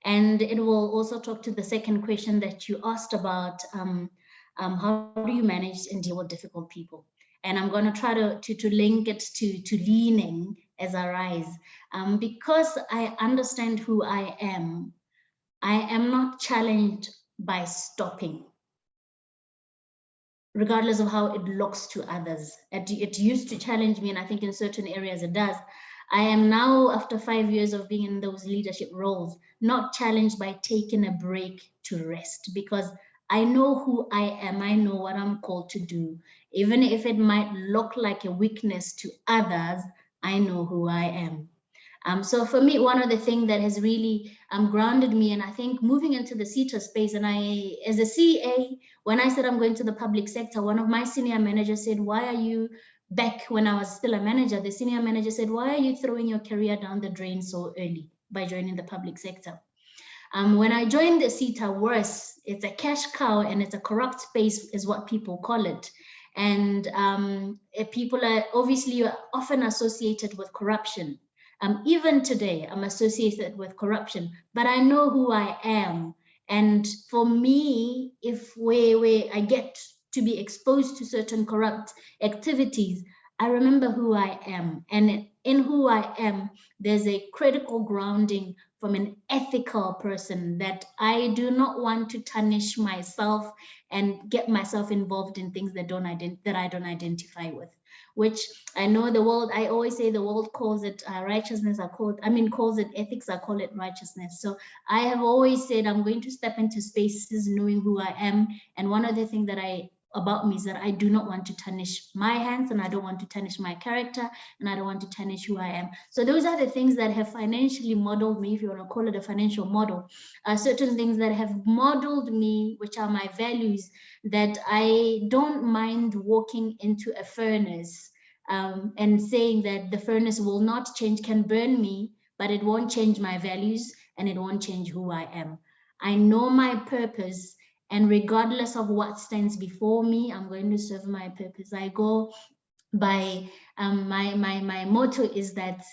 Speaker 2: and it will also talk to the second question that you asked about how do you manage and deal with difficult people. And I'm going to try to link it to leaning as I rise. Because I understand who I am not challenged by stopping, regardless of how it looks to others. It used to challenge me, and I think in certain areas it does. I am now, after 5 years of being in those leadership roles, not challenged by taking a break to rest, because I know who I am. I know what I'm called to do. Even if it might look like a weakness to others, I know who I am. So for me, one of the things that has really grounded me, and I think moving into the SETA space, and I, as a CA, when I said I'm going to the public sector, one of my senior managers said, why are you, back when I was still a manager, the senior manager said, why are you throwing your career down the drain so early by joining the public sector? When I joined the SETA, worse, it's a cash cow and it's a corrupt space is what people call it. And people are obviously often associated with corruption. Even today, I'm associated with corruption, but I know who I am. And for me, if where I get to be exposed to certain corrupt activities, I remember who I am. And in who I am, there's a critical grounding from an ethical person that I do not want to tarnish myself and get myself involved in things that I don't identify with, which I know the world, I always say the world calls it righteousness, calls it ethics, I call it righteousness. So I have always said I'm going to step into spaces knowing who I am. And one of the things that I about me is that I do not want to tarnish my hands, and I don't want to tarnish my character, and I don't want to tarnish who I am. So those are the things that have financially modeled me, if you want to call it a financial model. Certain things that have modeled me, which are my values, that I don't mind walking into a furnace and saying that the furnace will not change, can burn me, but it won't change my values and it won't change who I am. I know my purpose, and regardless of what stands before me, I'm going to serve my purpose. I go by my motto is that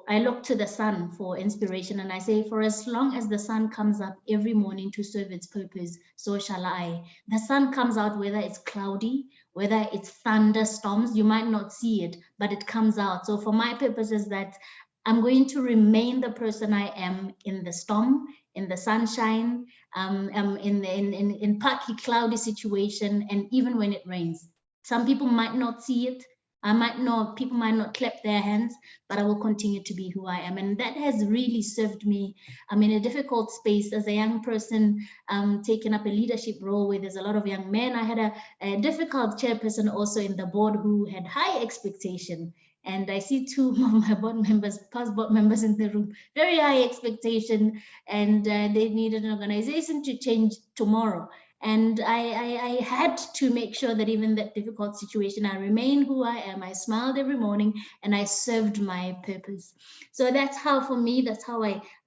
Speaker 2: I look to the sun for inspiration, and I say, for as long as the sun comes up every morning to serve its purpose, so shall I. The sun comes out whether it's cloudy, whether it's thunderstorms, you might not see it, but it comes out. So for my purpose is that I'm going to remain the person I am in the storm, in the sunshine, in partly cloudy situation, and even when it rains. Some people might not see it. People might not clap their hands, but I will continue to be who I am. And that has really served me. I'm in a difficult space as a young person, taking up a leadership role where there's a lot of young men. I had a difficult chairperson also in the board who had high expectation. And I see two of my board members, past board members in the room, very high expectation, and they needed an organization to change tomorrow. And I had to make sure that even that difficult situation, I remained who I am. I smiled every morning and I served my purpose. So that's how, for me, that's how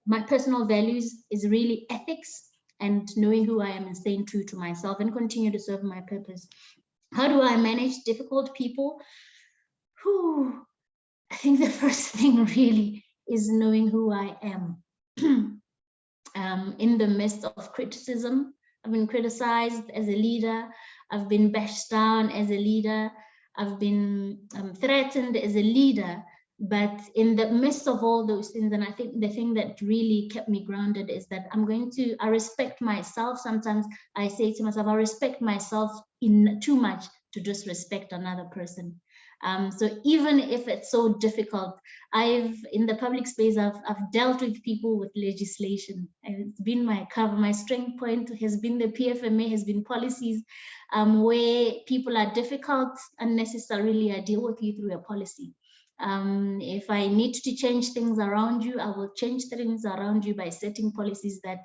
Speaker 2: my personal values is really ethics and knowing who I am and staying true to myself and continue to serve my purpose. How do I manage difficult people? I think the first thing really is knowing who I am. In the midst of criticism, I've been criticized as a leader, I've been bashed down as a leader, I've been threatened as a leader, but in the midst of all those things, and I think the thing that really kept me grounded is that I respect myself. Sometimes I say to myself, I respect myself too much to disrespect another person. So even if it's so difficult, in the public space, I've dealt with people with legislation, and it's been my cover. My strength point has been the PFMA, has been policies where people are difficult unnecessarily. I deal with you through a policy. If I need to change things around you, I will change things around you by setting policies that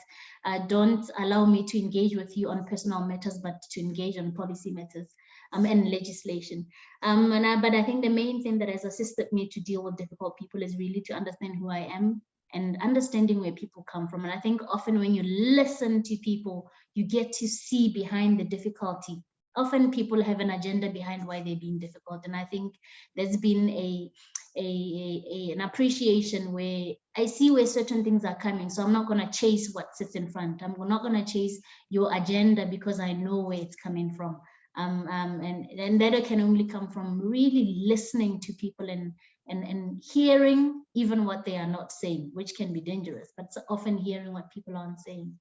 Speaker 2: don't allow me to engage with you on personal matters, but to engage on policy matters. And legislation. But I think the main thing that has assisted me to deal with difficult people is really to understand who I am and understanding where people come from. And I think often when you listen to people, you get to see behind the difficulty. Often people have an agenda behind why they're being difficult. And I think there's been an appreciation where I see where certain things are coming. So I'm not going to chase what sits in front. I'm not going to chase your agenda because I know where it's coming from. And that can only come from really listening to people and hearing even what they are not saying, which can be dangerous, but often hearing what people aren't saying.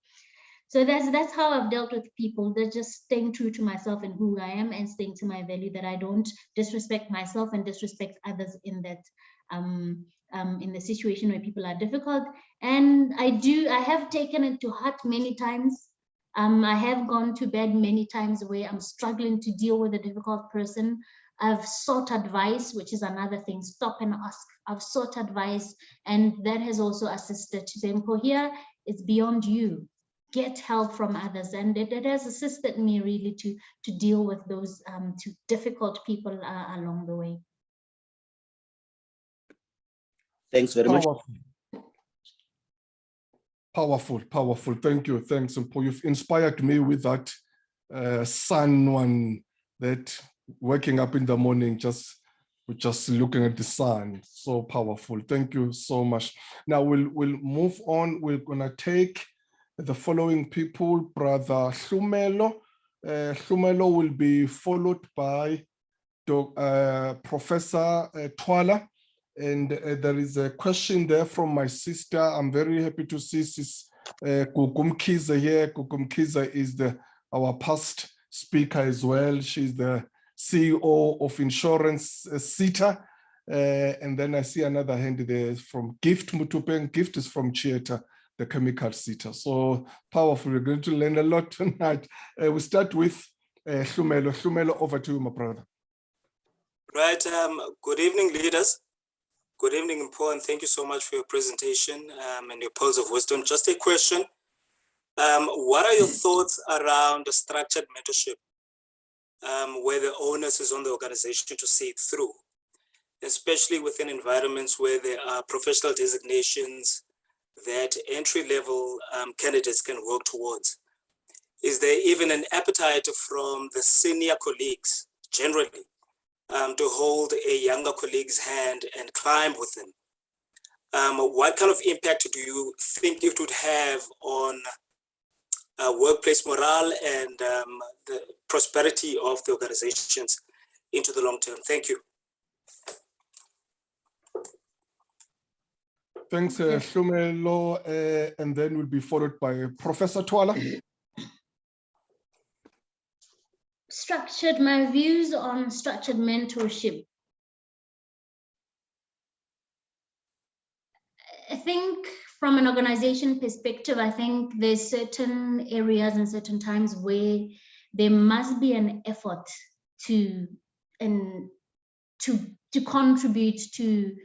Speaker 2: So that's how I've dealt with people. They're just staying true to myself and who I am, and staying to my value, that I don't disrespect myself and disrespect others in that in the situation where people are difficult. And I have taken it to heart many times. I have gone to bed many times where I'm struggling to deal with a difficult person. I've sought advice, which is another thing. Stop and ask. I've sought advice, and that has also assisted to say, Mpho, here it's beyond you. Get help from others, and it has assisted me really to deal with those difficult people along the way.
Speaker 7: Thanks very much.
Speaker 1: Powerful. Thank you. Thanks, Mpho. You've inspired me with that sun one, that waking up in the morning, just looking at the sun. So powerful. Thank you so much. Now we'll move on. We're gonna take the following people. Brother Hlumelo. Hlumelo will be followed by Professor Twala. And there is a question there from my sister. I'm very happy to see Sis Gukumkiza here. Gukumkiza is our past speaker as well. She's the CEO of Insurance SETA. And then I see another hand there from Gift Mutupeng. Gift is from Chieta, the chemical SETA. So powerful. We're going to learn a lot tonight. We start with Hlumelo, over to you, my brother.
Speaker 8: Right. Good evening, leaders. Good evening, Mpho, and thank you so much for your presentation and your pearls of wisdom. Just a question. What are your thoughts around the structured mentorship, where the onus is on the organization to see it through, especially within environments where there are professional designations that entry-level candidates can work towards? Is there even an appetite from the senior colleagues generally to hold a younger colleague's hand and climb with them? What kind of impact do you think it would have on workplace morale and the prosperity of the organizations into the long term? Thank you.
Speaker 1: Thanks, Hlumelo, and then we'll be followed by Professor Twala.
Speaker 2: My views on structured mentorship. I think from an organization perspective, I think there's certain areas and certain times where there must be an effort to contribute to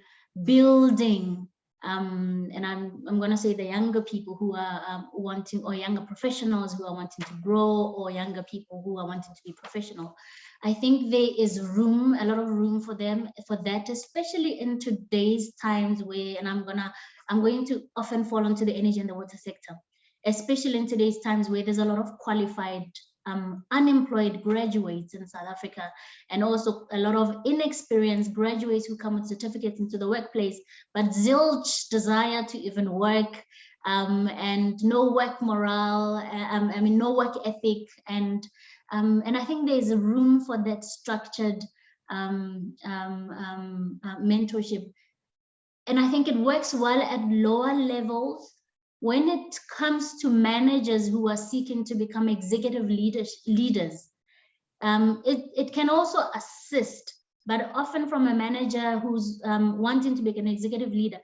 Speaker 2: building, and I'm going to say the younger people who are wanting, or younger professionals who are wanting to grow, or younger people who are wanting to be professional. I think there is room, a lot of room for them for that, especially in today's times where, and I'm going to often fall into the energy and the water sector, especially in today's times where there's a lot of qualified unemployed graduates in South Africa, and also a lot of inexperienced graduates who come with certificates into the workplace, but zilch desire to even work, and no work morale, no work ethic, and I think there's a room for that structured mentorship. And I think it works well at lower levels. When it comes to managers who are seeking to become executive leaders, it can also assist, but often from a manager who's wanting to be an executive leader,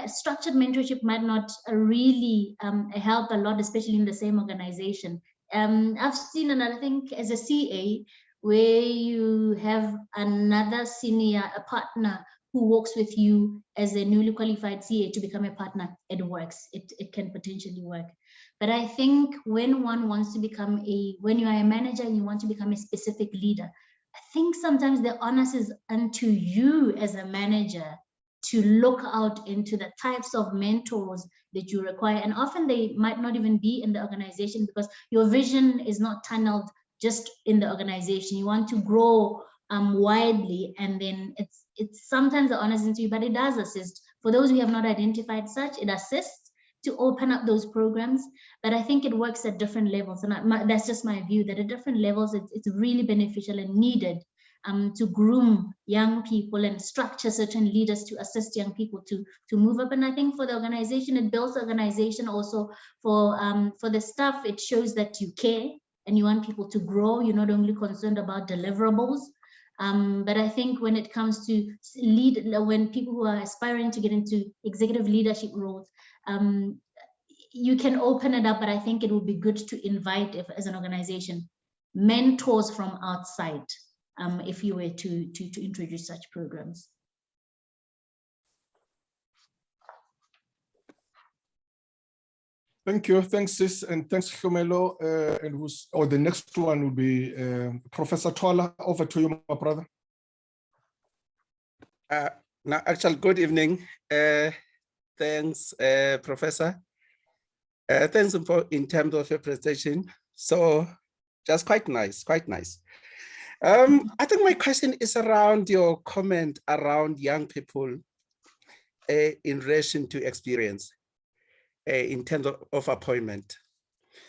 Speaker 2: structured mentorship might not really help a lot, especially in the same organization. I've seen another thing as a CA, where you have another senior, a partner, who works with you as a newly qualified CA to become a partner. It works, it can potentially work. But I think when one wants to become when you are a manager and you want to become a specific leader, I think sometimes the onus is unto you as a manager to look out into the types of mentors that you require. And often they might not even be in the organization, because your vision is not tunneled just in the organization. You want to grow widely, and then it's sometimes the honest into you, but it does assist. For those who have not identified such, it assists to open up those programs. But I think it works at different levels, and that's just my view, that at different levels it's really beneficial and needed to groom young people and structure certain leaders to assist young people to move up. And I think for the organization, it builds the organization also. For the staff, it shows that you care and you want people to grow. You're not only concerned about deliverables. But I think when it comes to when people who are aspiring to get into executive leadership roles, you can open it up, but I think it would be good to invite, as an organization, mentors from outside, if you were to introduce such programs.
Speaker 1: Thank you, thanks sis, and thanks Hlumelo. And the next one will be Professor Twala. Over to you, my brother.
Speaker 9: Now, actually, good evening. Thanks, Professor. Thanks in terms of your presentation. So, just quite nice, quite nice. I think my question is around your comment around young people in relation to experience. In terms of appointment.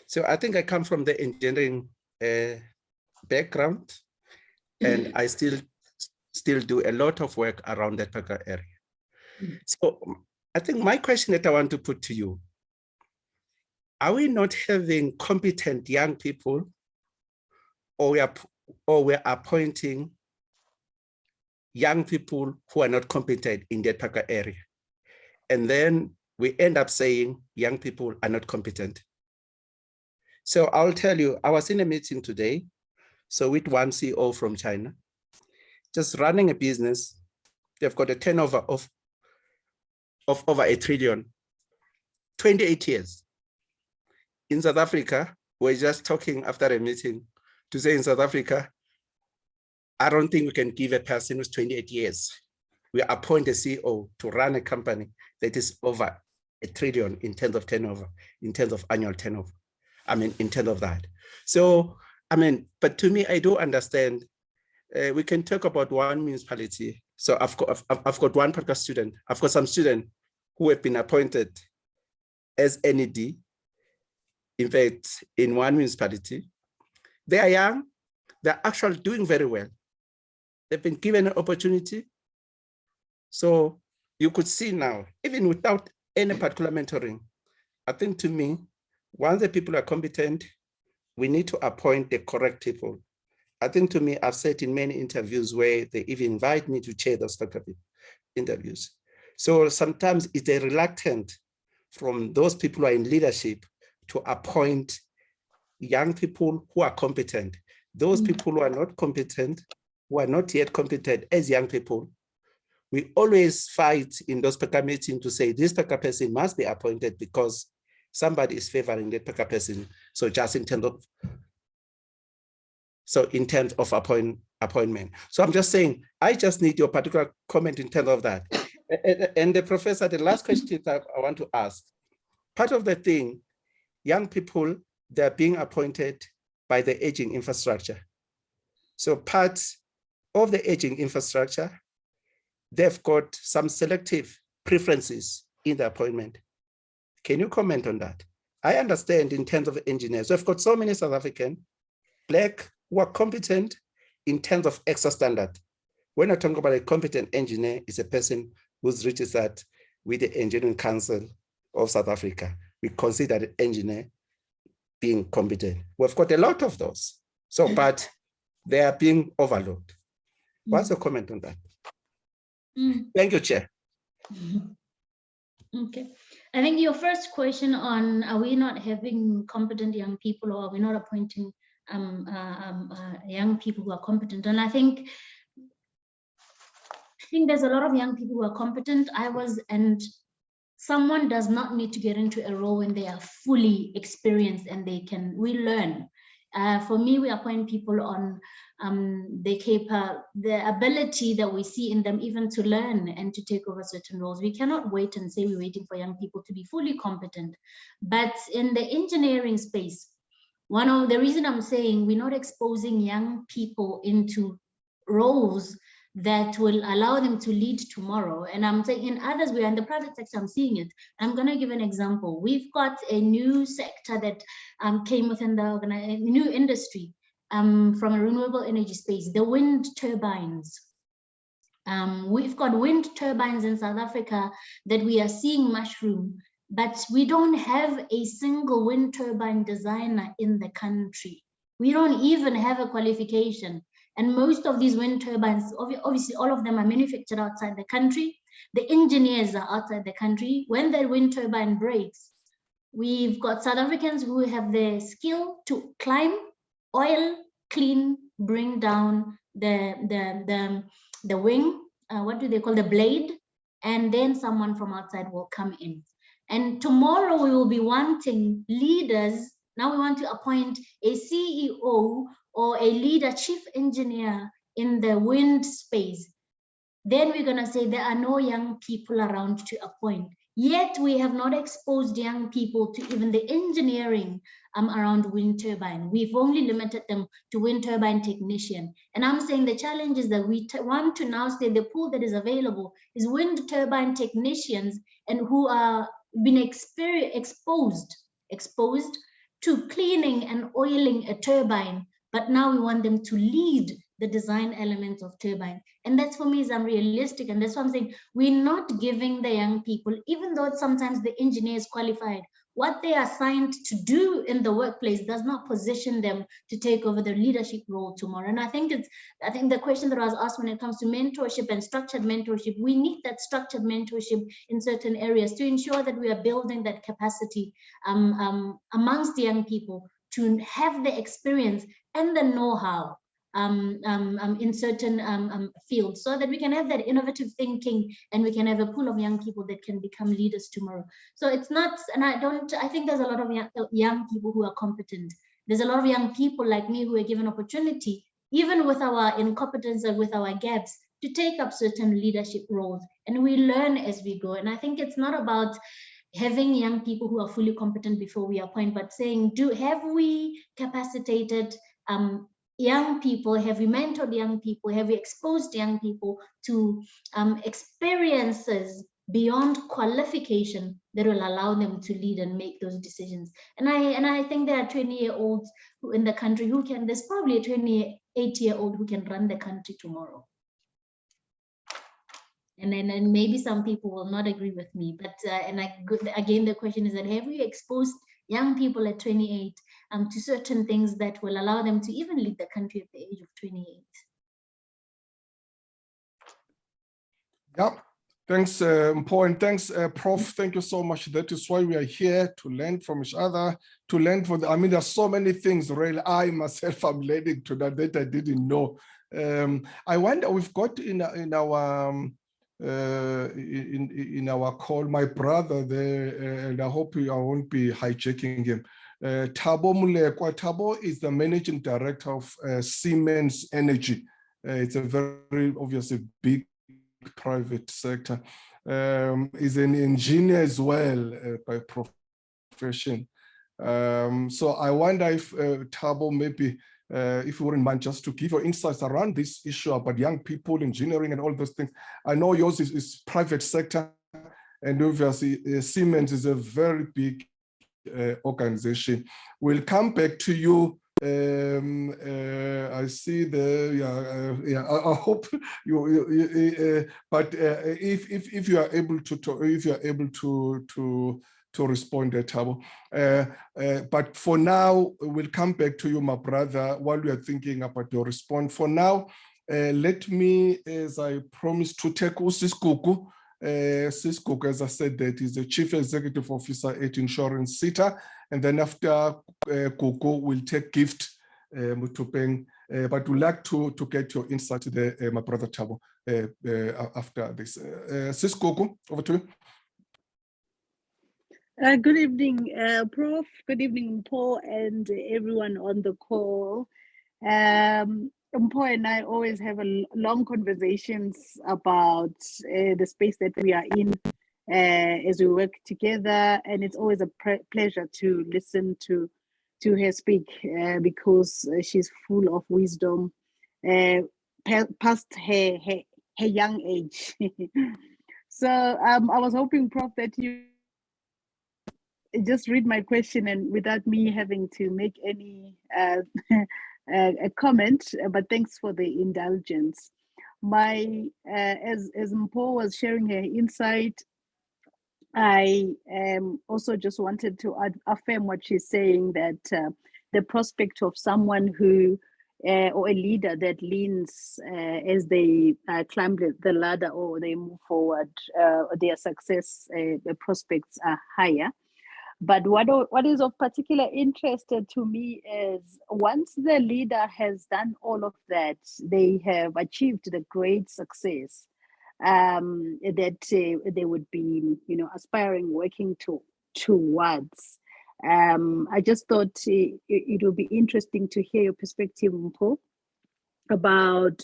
Speaker 9: So I think I come from the engineering background, and I still do a lot of work around that particular area. So I think my question that I want to put to you, are we not having competent young people, or we're appointing young people who are not competent in that particular area? And then we end up saying young people are not competent. So I'll tell you, I was in a meeting today So with one CEO from China, just running a business, they've got a turnover of over $1 trillion, 28 years. In South Africa, we're just talking after a meeting to say in South Africa, I don't think we can give a person who's 28 years. We appoint a CEO to run a company that is over $1 trillion in terms of turnover, in terms of annual turnover. I mean, in terms of that. So, I mean, but to me, I do understand. We can talk about one municipality. So I've got one particular student. I've got some students who have been appointed as NED. In fact, in one municipality, they are young. They're actually doing very well. They've been given an opportunity. So you could see now, even without any particular mentoring, I think to me, once the people are competent, we need to appoint the correct people. I think to me, I've said in many interviews where they even invite me to chair those type of interviews. So sometimes it's a reluctant from those people who are in leadership to appoint young people who are competent. Those people who are not competent, who are not yet competent as young people, we always fight in those PECA meetings to say this PECA person must be appointed because somebody is favoring that PECA person. So just in terms of, appointment. So I'm just saying, I just need your particular comment in terms of that. And the professor, the last question that I want to ask, part of the thing, young people, they're being appointed by the aging infrastructure. So part of the aging infrastructure, they've got some selective preferences in the appointment. Can you comment on that? I understand in terms of engineers, we've got so many South African, Black, who are competent in terms of extra standard. When I talk about a competent engineer, it's a person who's registered with the Engineering Council of South Africa. We consider the engineer being competent. We've got a lot of those. So, but they are being overlooked. What's your comment on that? Thank you, Chair.
Speaker 2: Okay. I think your first question on, are we not having competent young people, or are we not appointing young people who are competent? And I think there's a lot of young people who are competent. And someone does not need to get into a role when they are fully experienced and we learn. For me, we appoint people on the ability that we see in them even to learn and to take over certain roles. We cannot wait and say we're waiting for young people to be fully competent. But in the engineering space, one of the reason I'm saying we're not exposing young people into roles that will allow them to lead tomorrow. And I'm saying in others, we are in the private sector, I'm seeing it. I'm going to give an example. We've got a new sector that came within the new industry from a renewable energy space, the wind turbines. We've got wind turbines in South Africa that we are seeing mushroom, but we don't have a single wind turbine designer in the country. We don't even have a qualification. And most of these wind turbines, obviously all of them are manufactured outside the country. The engineers are outside the country. When the wind turbine breaks, we've got South Africans who have the skill to climb, oil, clean, bring down the wing, what do they call, the blade, and then someone from outside will come in. And tomorrow we will be wanting leaders. Now we want to appoint a CEO or a leader, chief engineer in the wind space. Then we're going to say there are no young people around to appoint. Yet we have not exposed young people to even the engineering around wind turbine. We've only limited them to wind turbine technician. And I'm saying the challenge is that we want to now say the pool that is available is wind turbine technicians and who are been exposed to cleaning and oiling a turbine. But now we want them to lead the design elements of turbine. And that's for me is unrealistic. And that's what I'm saying. We're not giving the young people, even though sometimes the engineer is qualified, what they are assigned to do in the workplace does not position them to take over the leadership role tomorrow. And I think the question that I was asked when it comes to mentorship and structured mentorship, we need that structured mentorship in certain areas to ensure that we are building that capacity amongst the young people to have the experience and the know-how in certain fields, so that we can have that innovative thinking and we can have a pool of young people that can become leaders tomorrow. So it's not, and I think there's a lot of young people who are competent. There's a lot of young people like me who are given opportunity, even with our incompetence and with our gaps, to take up certain leadership roles, and we learn as we go. And I think it's not about having young people who are fully competent before we appoint, but saying, have we capacitated young people? Have we mentored young people? Have we exposed young people to experiences beyond qualification that will allow them to lead and make those decisions? And I think there are 20-year-olds in the country who can, there's probably a 28-year-old who can run the country tomorrow. And then maybe some people will not agree with me, but again, the question is that, have we exposed young people at 28 to certain things that will allow them to even lead the country at the age of 28?
Speaker 1: Yeah, thanks, Mpho, and thanks, Prof. Thank you so much. That is why we are here, to learn from each other, to learn from I mean, there's so many things, really. I myself am learning to that I didn't know. I wonder, we've got in our call my brother there, and I hope I won't be hijacking him. Thabo Molekwa. Thabo is the managing director of Siemens Energy. It's a very obviously big private sector. Is an engineer as well by profession. So I wonder if Thabo, maybe if you wouldn't mind just to give your insights around this issue about young people, engineering and all those things. I know yours is private sector, and obviously Siemens is a very big organization. We'll come back to you. I see I hope you but if you are able to talk, if you are able to respond, Thabo. But for now, we'll come back to you, my brother, while we are thinking about your response. For now, let me, as I promised, to take Siskuku. Siskuku, as I said, that is the Chief Executive Officer at Insurance SETA. And then after Kuku, we'll take Gift Mutupeng. But we'd like to get your insight there, my brother Thabo, after this. Siskuku, over to you.
Speaker 10: Good evening, Prof. Good evening, Mpho, and everyone on the call. Mpho and I always have long conversations about the space that we are in as we work together, and it's always a pleasure to listen to her speak because she's full of wisdom past her young age. So I was hoping, Prof, that you just read my question and without me having to make any a comment, but thanks for the indulgence. As Mpho was sharing her insight, I also just wanted to affirm what she's saying, that the prospect of someone who or a leader that leans as they climb the ladder or they move forward, their success the prospects are higher. But what is of particular interest to me is, once the leader has done all of that, they have achieved the great success that they would be, aspiring, working towards. I just thought it would be interesting to hear your perspective, Mpho, about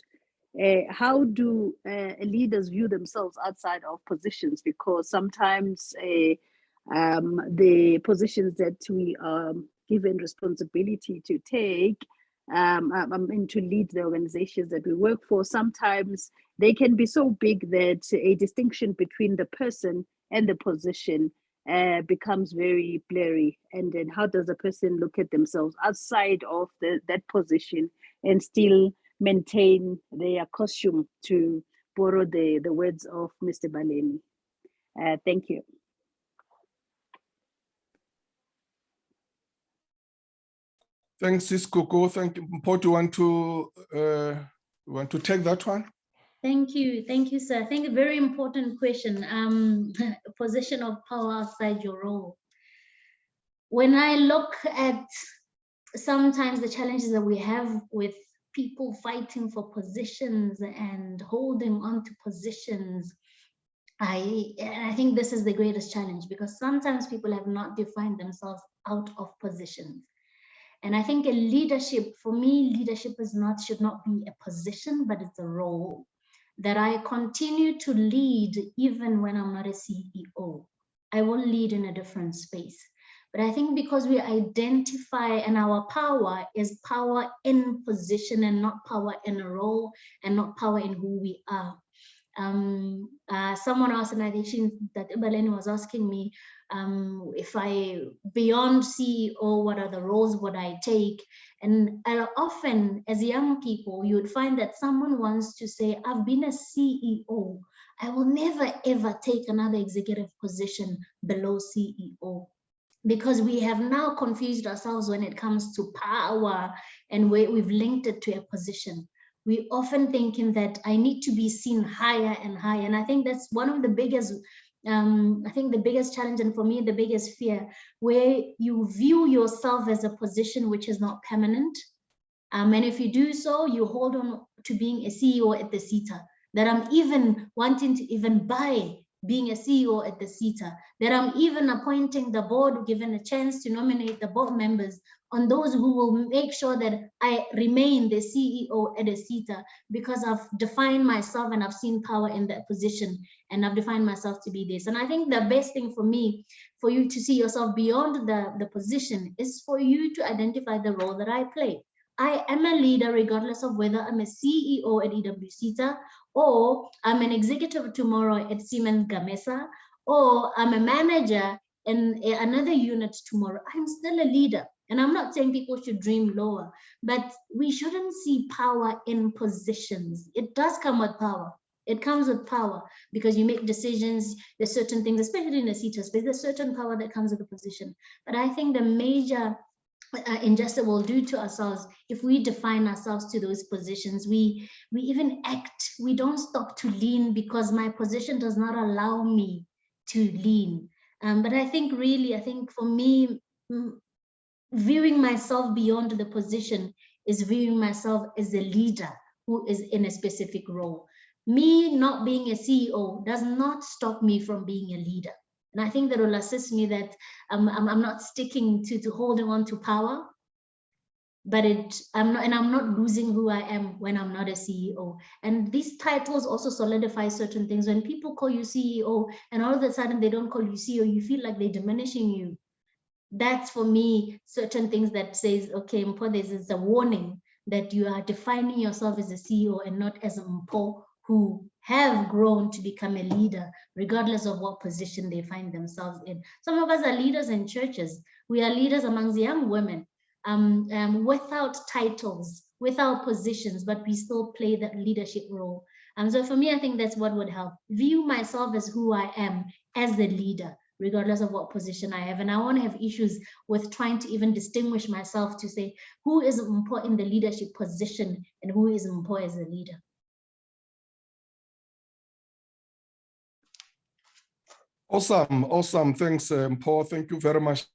Speaker 10: how do leaders view themselves outside of positions, because sometimes the positions that we are given responsibility to take to lead the organizations that we work for, sometimes they can be so big that a distinction between the person and the position becomes very blurry. And then how does a person look at themselves outside of that position and still maintain their costume, to borrow the words of Mr. Baleni? Thank you.
Speaker 1: Thanks, Siskuku. Thank you. Mpho, do you want to take that one?
Speaker 2: Thank you, sir. I think a very important question. Position of power outside your role. When I look at sometimes the challenges that we have with people fighting for positions and holding on to positions, I think this is the greatest challenge, because sometimes people have not defined themselves out of positions. And I think a leadership, for me, leadership should not be a position, but it's a role that I continue to lead even when I'm not a CEO. I will lead in a different space. But I think because we identify, and our power is power in position and not power in a role and not power in who we are. Someone else, and I think that Ibaleni was asking me, if beyond CEO, what are the roles would I take? And often as young people, you would find that someone wants to say, I've been a CEO. I will never ever take another executive position below CEO. Because we have now confused ourselves when it comes to power, and we've linked it to a position. We often thinking that I need to be seen higher and higher. And I think that's one of the biggest, the biggest challenge, and for me, the biggest fear, where you view yourself as a position which is not permanent. And if you do so, you hold on to being a CEO at the SETA, that I'm even wanting to even buy being a CEO at the SETA, that I'm even appointing the board, given a chance to nominate the board members on those who will make sure that I remain the CEO at the SETA, because I've defined myself and I've seen power in that position, and I've defined myself to be this. And I think the best thing for me, for you to see yourself beyond the position, is for you to identify the role that I play. I am a leader regardless of whether I'm a CEO at EWSETA, or I'm an executive tomorrow at Siemens Gamesa, or I'm a manager in another unit tomorrow. I'm still a leader. And I'm not saying people should dream lower, but we shouldn't see power in positions. It does come with power. It comes with power because you make decisions. There's certain things, especially in the SETA space, there's certain power that comes with the position. But I think the major injustice we'll do to ourselves if we define ourselves to those positions, we even act, we don't stop to lean because my position does not allow me to lean. But I think for me, viewing myself beyond the position is viewing myself as a leader who is in a specific role. Me not being a CEO does not stop me from being a leader. And I think that will assist me that I'm not sticking to holding on to power, but I'm not losing who I am when I'm not a CEO. And these titles also solidify certain things. When people call you CEO and all of a sudden they don't call you CEO, you feel like they're diminishing you. That's for me certain things that says, okay, Mpho, this is a warning that you are defining yourself as a CEO and not as a Mpho who have grown to become a leader, regardless of what position they find themselves in. Some of us are leaders in churches. We are leaders amongst young women, without titles, without positions, but we still play that leadership role. So for me, I think that's what would help. View myself as who I am as a leader, regardless of what position I have. And I want to have issues with trying to even distinguish myself to say who is Mpho in the leadership position and who is Mpho as a leader.
Speaker 1: Awesome. Thanks, Mpho. Thank you very much.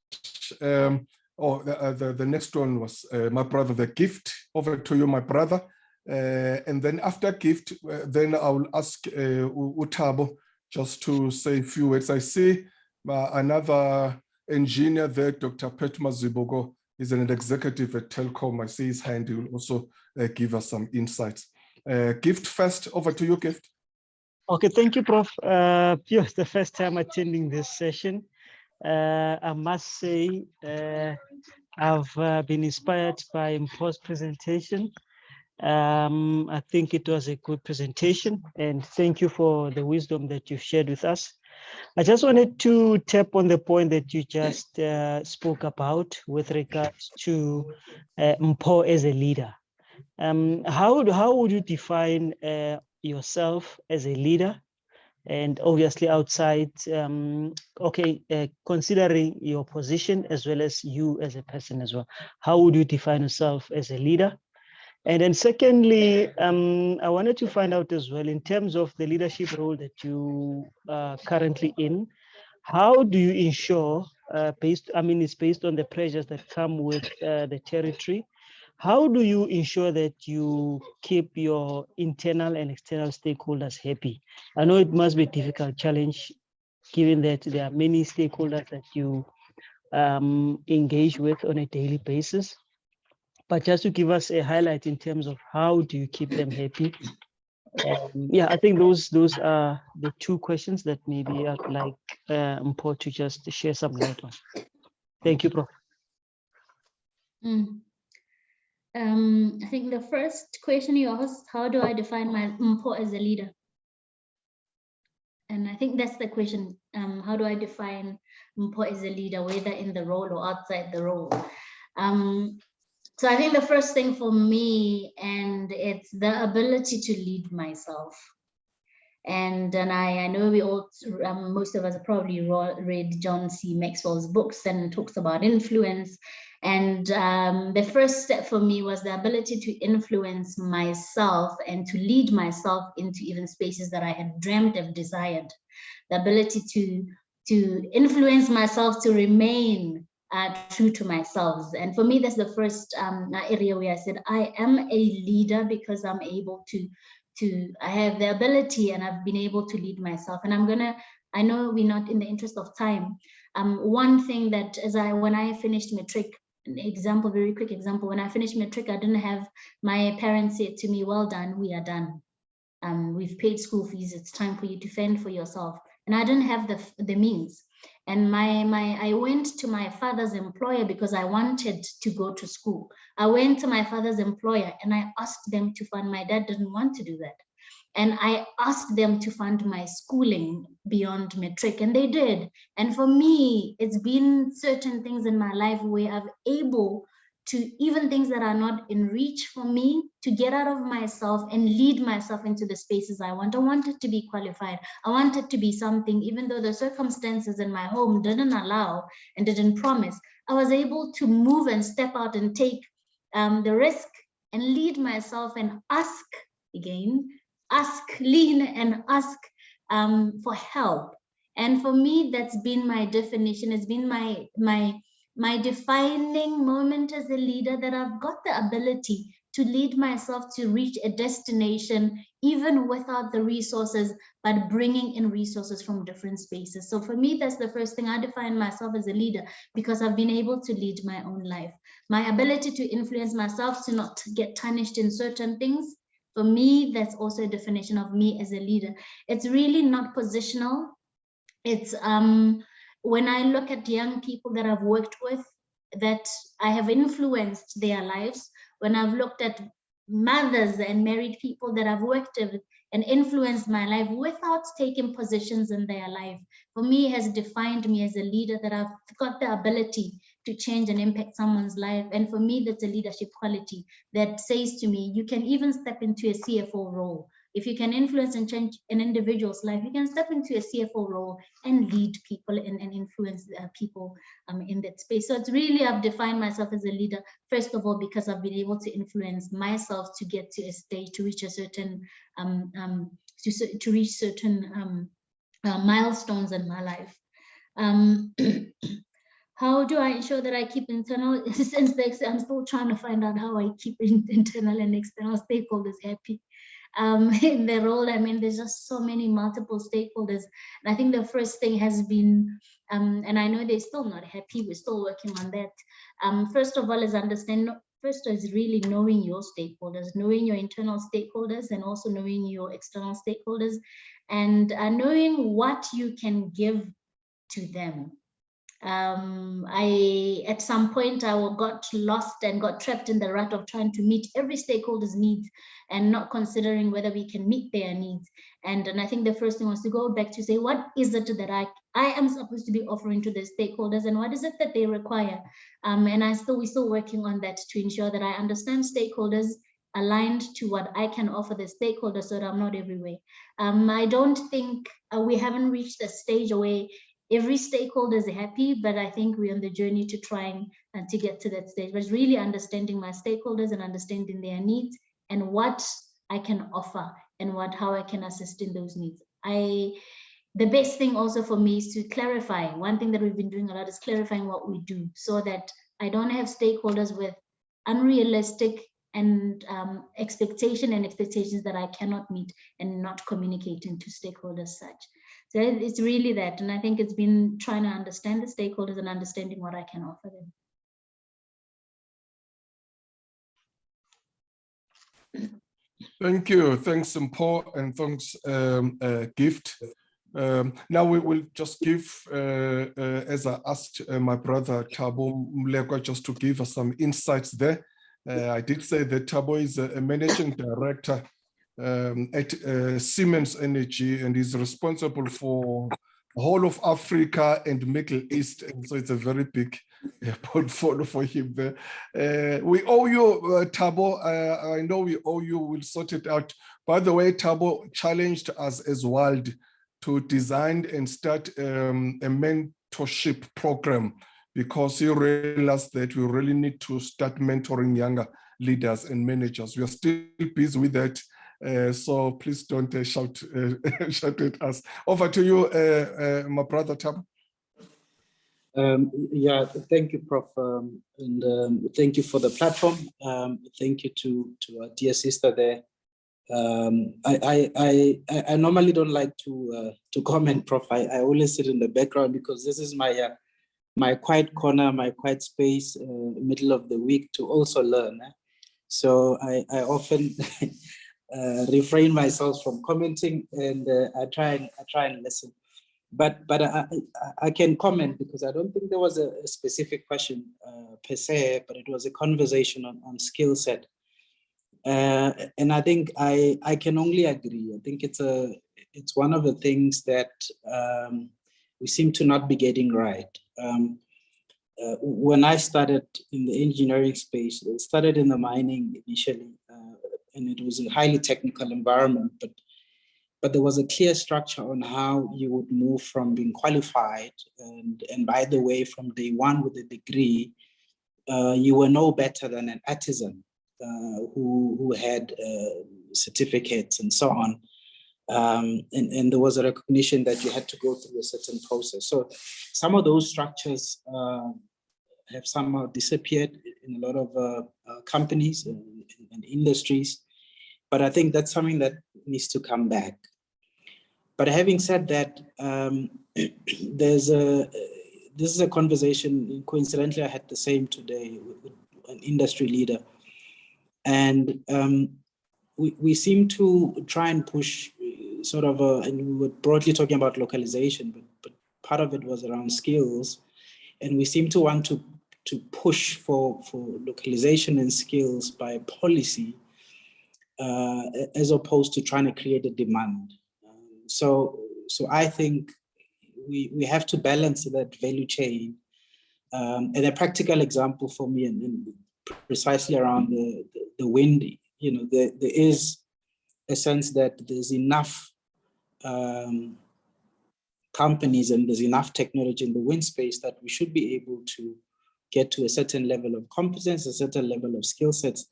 Speaker 1: The next one was my brother, the gift. Over to you, my brother. And then after gift, then I will ask Utabo just to say a few words. I see another engineer there, Dr. Pet Mazibogo, is an executive at Telkom. I see his hand. He will also give us some insights. Gift first. Over to you, Gift.
Speaker 11: Okay, thank you, Prof. It's the first time attending this session. I must say I've been inspired by Mpho's presentation. I think it was a good presentation, and thank you for the wisdom that you've shared with us. I just wanted to tap on the point that you just spoke about with regards to Mpho as a leader. How would you define yourself as a leader? And obviously outside, considering your position as well as you as a person as well, how would you define yourself as a leader? And then secondly, I wanted to find out as well, in terms of the leadership role that you are currently in, how do you ensure it's based on the pressures that come with the territory. How do you ensure that you keep your internal and external stakeholders happy? I know it must be a difficult challenge, given that there are many stakeholders that you engage with on a daily basis. But just to give us a highlight in terms of how do you keep them happy? Yeah, I think those are the two questions that maybe I'd like Mpho to just share some light on. Thank you, Prof.
Speaker 2: I think the first question you asked, how do I define my Mpho as a leader? And I think that's the question. How do I define Mpho as a leader, whether in the role or outside the role? So I think the first thing for me, and it's the ability to lead myself. And I know we all, most of us have probably read John C. Maxwell's books and talks about influence. And the first step for me was the ability to influence myself and to lead myself into even spaces that I had dreamt of, desired. The ability to influence myself to remain true to myself. And for me, that's the first area where I said, I am a leader because I'm able I have the ability and I've been able to lead myself. And I know we're not in the interest of time. One thing that when I finished matric, very quick example, when I finished matric, I didn't have my parents say to me, well done, we are done. We've paid school fees, it's time for you to fend for yourself. And I didn't have the means. And I went to my father's employer because I wanted to go to school. I went to my father's employer and I asked them to fund. My dad didn't want to do that. And I asked them to fund my schooling beyond matric, and they did. And for me, it's been certain things in my life where I've able to, even things that are not in reach for me, to get out of myself and lead myself into the spaces I want. I wanted to be qualified. I wanted to be something, even though the circumstances in my home didn't allow and didn't promise. I was able to move and step out and take the risk and lead myself and lean and ask for help. And for me, that's been my definition. It's been my defining moment as a leader, that I've got the ability to lead myself to reach a destination, even without the resources, but bringing in resources from different spaces. So for me, that's the first thing. I define myself as a leader because I've been able to lead my own life. My ability to influence myself, to not get tarnished in certain things. For me, that's also a definition of me as a leader. It's really not positional. It's when I look at young people that I've worked with, that I have influenced their lives, when I've looked at mothers and married people that I've worked with and influenced my life without taking positions in their life, for me, it has defined me as a leader, that I've got the ability to change and impact someone's life. And for me, that's a leadership quality that says to me, you can even step into a CFO role. If you can influence and change an individual's life, you can step into a CFO role and lead people and influence people in that space. So it's really, I've defined myself as a leader, first of all, because I've been able to influence myself to get to a stage, to reach a certain, to reach certain milestones in my life. How do I ensure that I keep internal, since I'm still trying to find out how I keep internal and external stakeholders happy. In the role, I mean, there's just so many multiple stakeholders. And I think the first thing has been, and I know they're still not happy, we're still working on that. First of all is first is really knowing your stakeholders, knowing your internal stakeholders, and also knowing your external stakeholders, and knowing what you can give to them. At some point, I got lost and got trapped in the rut of trying to meet every stakeholder's needs and not considering whether we can meet their needs. And I think the first thing was to go back to say, what is it that I am supposed to be offering to the stakeholders, and what is it that they require? And we're still working on that to ensure that I understand stakeholders aligned to what I can offer the stakeholders, so that I'm not everywhere. I don't think we haven't reached a stage where every stakeholder is happy, but I think we're on the journey to trying to get to that stage. But it's really understanding my stakeholders and understanding their needs and what I can offer and how I can assist in those needs. the best thing also for me is to clarify. One thing that we've been doing a lot is clarifying what we do, so that I don't have stakeholders with unrealistic and expectations that I cannot meet, and not communicating to stakeholders such. So it's really that, and I think it's been trying to understand the stakeholders and understanding what I can offer them.
Speaker 1: Thank you. Thanks, Mpho, and thanks, Gift. Now we will just give, as I asked my brother Thabo Mlekwa just to give us some insights there. I did say that Thabo is a managing director at Siemens Energy, and is responsible for the whole of Africa and Middle East. And so it's a very big portfolio for him there. We owe you, Thabo. I know we owe you. We'll sort it out. By the way, Thabo challenged us as well to design and start a mentorship program, because he realized that we really need to start mentoring younger leaders and managers. We are still busy with that. So please don't shout at us. Over to you, my brother Thabo.
Speaker 12: Yeah, thank you, Prof. And thank you for the platform. Thank you to our dear sister there. I normally don't like to comment, Prof. I always sit in the background, because this is my quiet corner, my quiet space, middle of the week to also learn. So I often refrain myself from commenting, and I try and listen. But I can comment, because I don't think there was a specific question per se, but it was a conversation on skill set. And I think I can only agree. I think it's one of the things that we seem to not be getting right. When I started in the engineering space, it started in the mining initially, and it was a highly technical environment, but there was a clear structure on how you would move from being qualified, and by the way, from day one with a degree, you were no better than an artisan who had certificates and so on. And there was a recognition that you had to go through a certain process. So some of those structures have somehow disappeared in a lot of companies and industries. But I think that's something that needs to come back. But having said that, this is a conversation, coincidentally, I had the same today with an industry leader. And we seem to try and push sort of and we were broadly talking about localization, but part of it was around skills. And we seem to want to push for localization and skills by policy, as opposed to trying to create a demand. So I think we have to balance that value chain. And a practical example for me, and precisely around the wind, there is a sense that there's enough companies and there's enough technology in the wind space that we should be able to get to a certain level of competence, a certain level of skill sets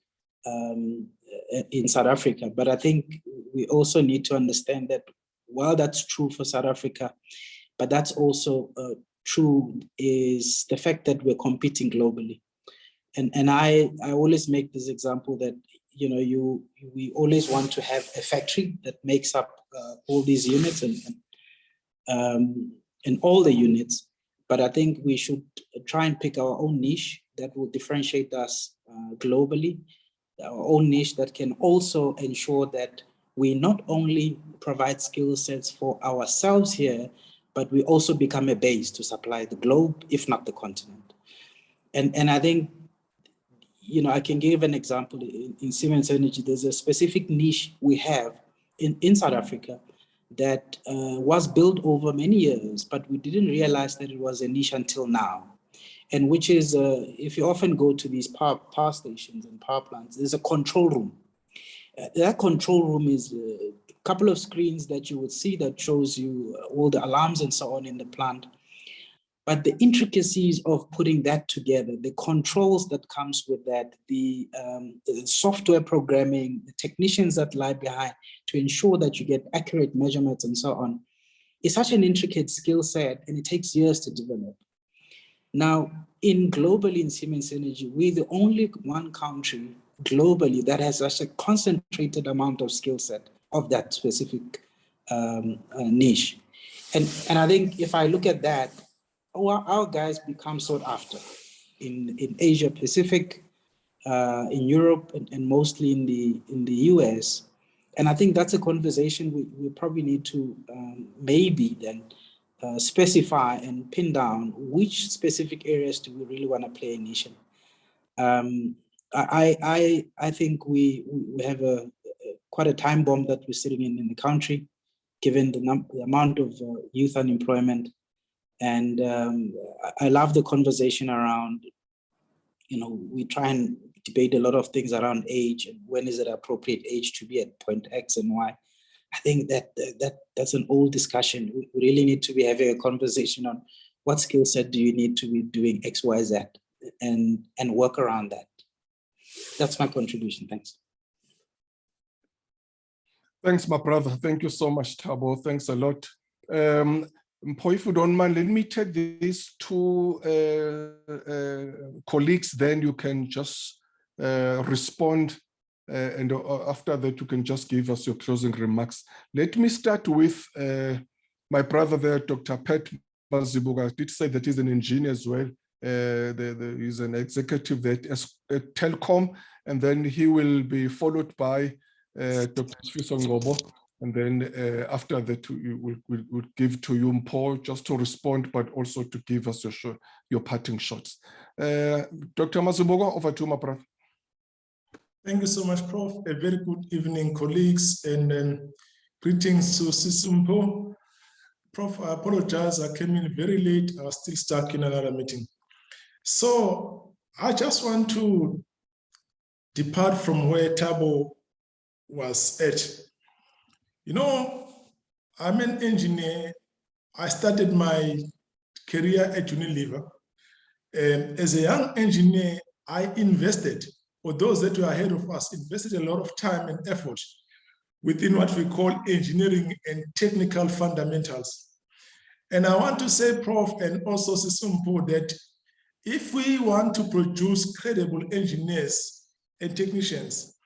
Speaker 12: in South Africa. But I think we also need to understand that while that's true for South Africa, but that's also true is the fact that we're competing globally. And I always make this example that, we always want to have a factory that makes up all these units and all the units. But I think we should try and pick our own niche that will differentiate us globally, our own niche that can also ensure that we not only provide skill sets for ourselves here, but we also become a base to supply the globe, if not the continent. And I think, I can give an example. In Siemens Energy, there's a specific niche we have in South Africa that was built over many years, but we didn't realize that it was a niche until now. And which is, if you often go to these power stations and power plants, there's a control room. That control room is a couple of screens that you would see that shows you all the alarms and so on in the plant. But the intricacies of putting that together, the controls that comes with that, the software programming, the technicians that lie behind to ensure that you get accurate measurements and so on, is such an intricate skill set and it takes years to develop. Now, globally in Siemens Energy, we're the only one country globally that has such a concentrated amount of skill set of that specific niche. And I think if I look at that, our guys become sought after in Asia Pacific, in Europe, and mostly in the US. And I think that's a conversation we probably need to maybe then specify and pin down which specific areas do we really want to play a niche in. I think we have quite a time bomb that we're sitting in the country, given the amount of youth unemployment. And I love the conversation around, we try and debate a lot of things around age and when is it appropriate age to be at point X and Y. I think that's an old discussion. We really need to be having a conversation on what skill set do you need to be doing X, Y, Z and work around that. That's my contribution. Thanks.
Speaker 1: Thanks, my brother. Thank you so much, Thabo. Thanks a lot. Mpho, if you don't mind, let me take these two colleagues, then you can just respond. And after that, you can just give us your closing remarks. Let me start with my brother there, Dr. Pat Mazibuga. I did say that he's an engineer as well. He's an executive at Telkom, and then he will be followed by Dr. Sfiso Ngobo. And then after that, we'll give to you, Mpho, just to respond, but also to give us your parting shots. Dr. Mazibuga, over to you, my brother.
Speaker 13: Thank you so much, Prof. A very good evening, colleagues, and greetings to Mpho. Prof, I apologize, I came in very late. I was still stuck in another meeting. So I just want to depart from where Thabo was at. I'm an engineer. I started my career at Unilever. As a young engineer, I invested, or those that were ahead of us, invested a lot of time and effort within what we call engineering and technical fundamentals. And I want to say, Prof, and also Mpho, that if we want to produce credible engineers and technicians,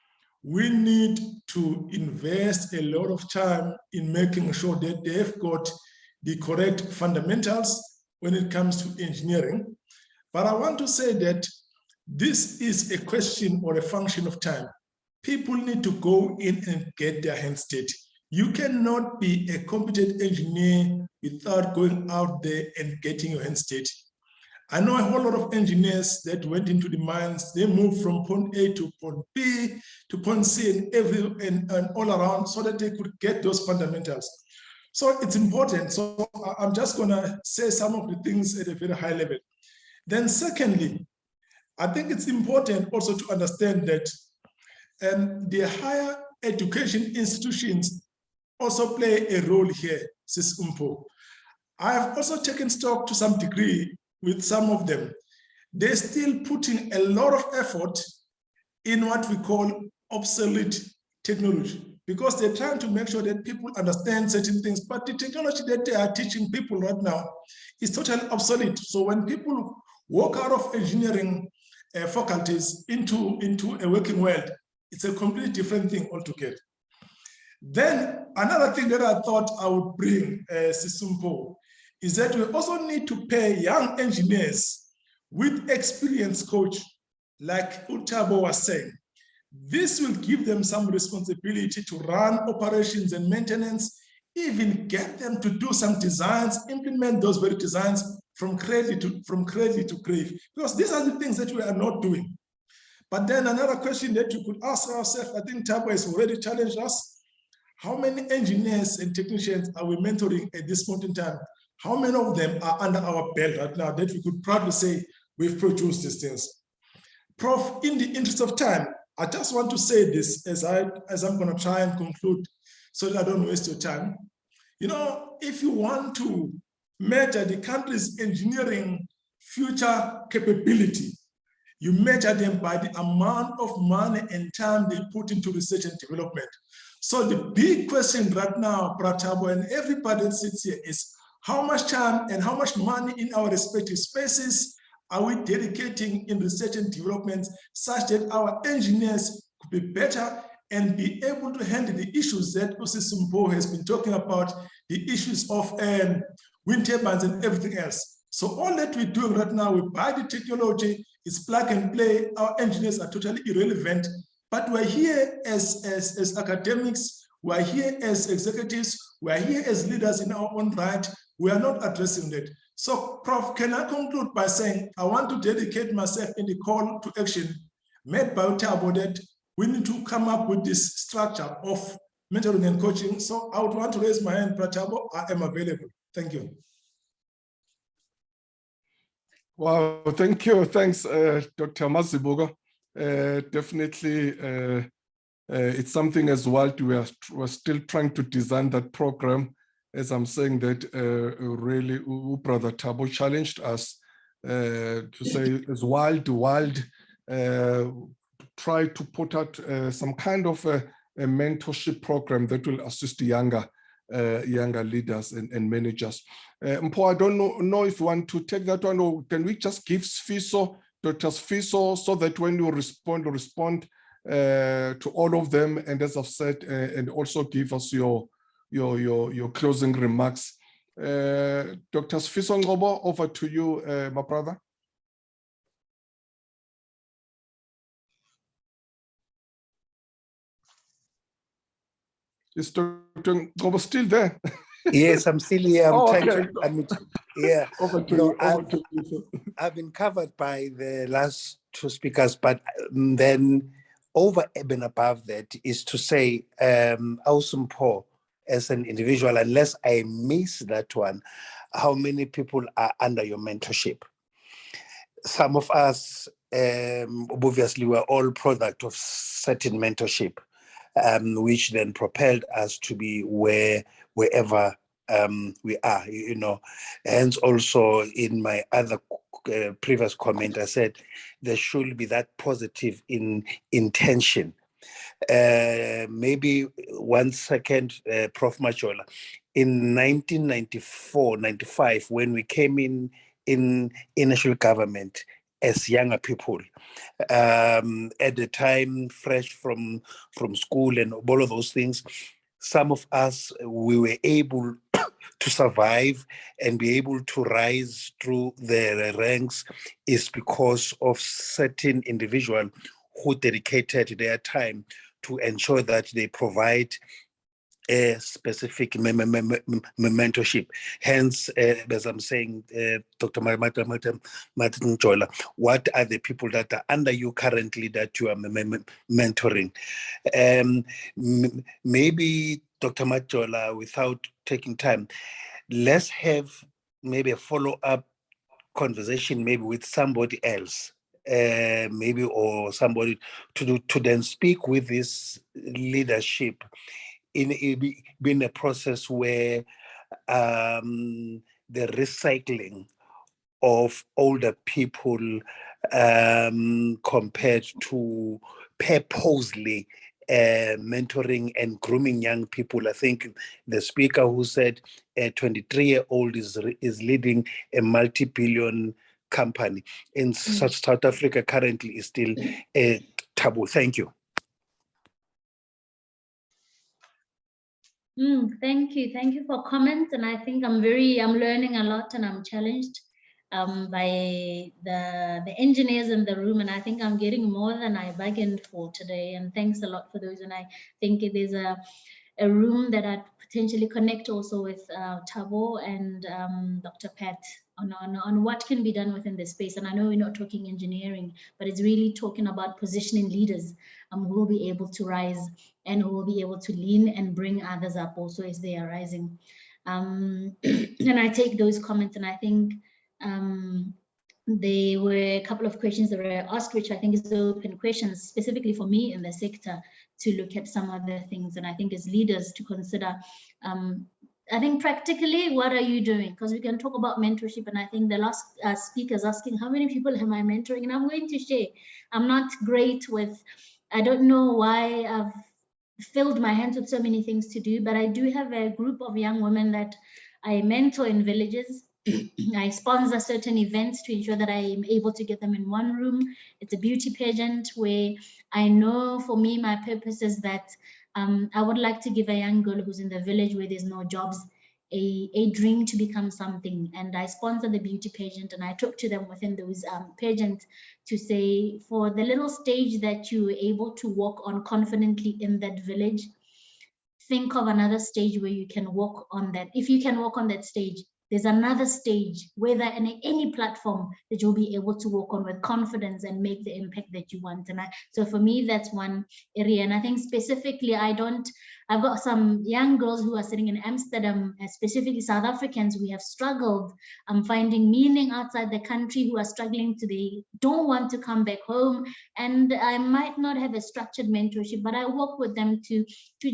Speaker 13: we need to invest a lot of time in making sure that they've got the correct fundamentals when it comes to engineering. But I want to say that this is a question or a function of time. People need to go in and get their hands dirty. You cannot be a competent engineer without going out there and getting your hands dirty. I know a whole lot of engineers that went into the mines. They moved from point A to point B to point C and all around so that they could get those fundamentals. So it's important. So I'm just going to say some of the things at a very high level. Then secondly, I think it's important also to understand that the higher education institutions also play a role here, says Mpho. I have also taken stock to some degree with some of them. They're still putting a lot of effort in what we call obsolete technology, because they're trying to make sure that people understand certain things, but the technology that they are teaching people right now is totally obsolete. So when people walk out of engineering faculties into a working world, it's a completely different thing altogether. Then another thing that I thought I would bring, Mpho, is that we also need to pay young engineers with experienced coach, like Thabo was saying. This will give them some responsibility to run operations and maintenance, even get them to do some designs, implement those very designs from cradle to grave, because these are the things that we are not doing. But then another question that you could ask ourselves, I think Thabo has already challenged us: how many engineers and technicians are we mentoring at this point in time? How many of them are under our belt right now that we could proudly say we've produced these things? Prof, in the interest of time, I just want to say this as I'm going to try and conclude so that I don't waste your time. If you want to measure the country's engineering future capability, You measure them by the amount of money and time they put into research and development. So the big question right now, Pratabo, and everybody that sits here is how much time and how much money in our respective spaces are we dedicating in research and development such that our engineers could be better and be able to handle the issues that Mpho has been talking about, the issues of wind turbines and everything else. So all that we're doing right now, we buy the technology, it's plug and play, our engineers are totally irrelevant, but we're here as academics, we're here as executives, we're here as leaders in our own right, we are not addressing that. So, Prof, can I conclude by saying, I want to dedicate myself in the call to action made by Utabo that we need to come up with this structure of mentoring and coaching. So I would want to raise my hand, Pratabo, I am available. Thank you.
Speaker 1: Wow, thank you. Thanks, Dr. Mazibuga. Definitely, it's something as well. We're still trying to design that program. As I'm saying that really, Brother Thabo challenged us to say as wild, try to put out some kind of a mentorship program that will assist younger leaders and managers. Mpho, I don't know if you want to take that one, or can we just give Sfiso, Dr. Sfiso, so that when you respond to all of them, and as I've said, and also give us your closing remarks. Dr. Sfiso Ngobo, over to you, my brother. Is Dr. Ngobo still there?
Speaker 6: Yes, I'm still here. I'm trying
Speaker 1: okay.
Speaker 6: to, yeah.
Speaker 1: Over to you.
Speaker 6: I've been covered by the last two speakers, but then over and above that is to say, Mpho as an individual, unless I miss that one, how many people are under your mentorship? Some of us, obviously, were all product of certain mentorship, which then propelled us to be wherever we are, you know. Hence also in my other previous comment, I said there should be that positive intention. Maybe 1 second, Prof. Majola. In 1994-95, when we came in national government as younger people, at the time fresh from school and all of those things, some of us, we were able to survive and be able to rise through the ranks is because of certain individuals who dedicated their time to ensure that they provide a specific mentorship. Hence, as I'm saying, Dr. Martin Jola, what are the people that are under you currently that you are mentoring? Maybe Dr. Majola, without taking time, let's have maybe a follow-up conversation maybe with somebody else, maybe, or somebody to then speak with this leadership in a process where the recycling of older people compared to purposely mentoring and grooming young people. I think the speaker who said a 23-year-old is leading a multi-billion company in South Africa currently is still a taboo. Thank you.
Speaker 2: Thank you for comments, and I think I'm learning a lot, and I'm challenged by the engineers in the room, and I think I'm getting more than I bargained for today. And thanks a lot for those. And I think there's a room that I'd potentially connect also with Thabo and Dr. Pat on what can be done within this space. And I know we're not talking engineering, but it's really talking about positioning leaders who will be able to rise and who will be able to lean and bring others up also as they are rising. And I take those comments, and I think there were a couple of questions that were asked, which I think is open questions specifically for me in the sector to look at some other things. And I think as leaders to consider I think practically, what are you doing? Because we can talk about mentorship, and I think the last speaker is asking, how many people am I mentoring? And I'm going to share, I'm not great with, I don't know why I've filled my hands with so many things to do, but I do have a group of young women that I mentor in villages. I sponsor certain events to ensure that I am able to get them in one room. It's a beauty pageant where I know for me, my purpose is that I would like to give a young girl who's in the village where there's no jobs a dream to become something. And I sponsor the beauty pageant, and I talk to them within those pageants to say, for the little stage that you were able to walk on confidently in that village, think of another stage where you can walk on that. If you can walk on that stage, there's another stage, whether in any platform, that you'll be able to walk on with confidence and make the impact that you want. And so for me, that's one area. And I think specifically, I've got some young girls who are sitting in Amsterdam, specifically South Africans. We have struggled finding meaning outside the country, who are struggling they don't want to come back home. And I might not have a structured mentorship, but I work with them to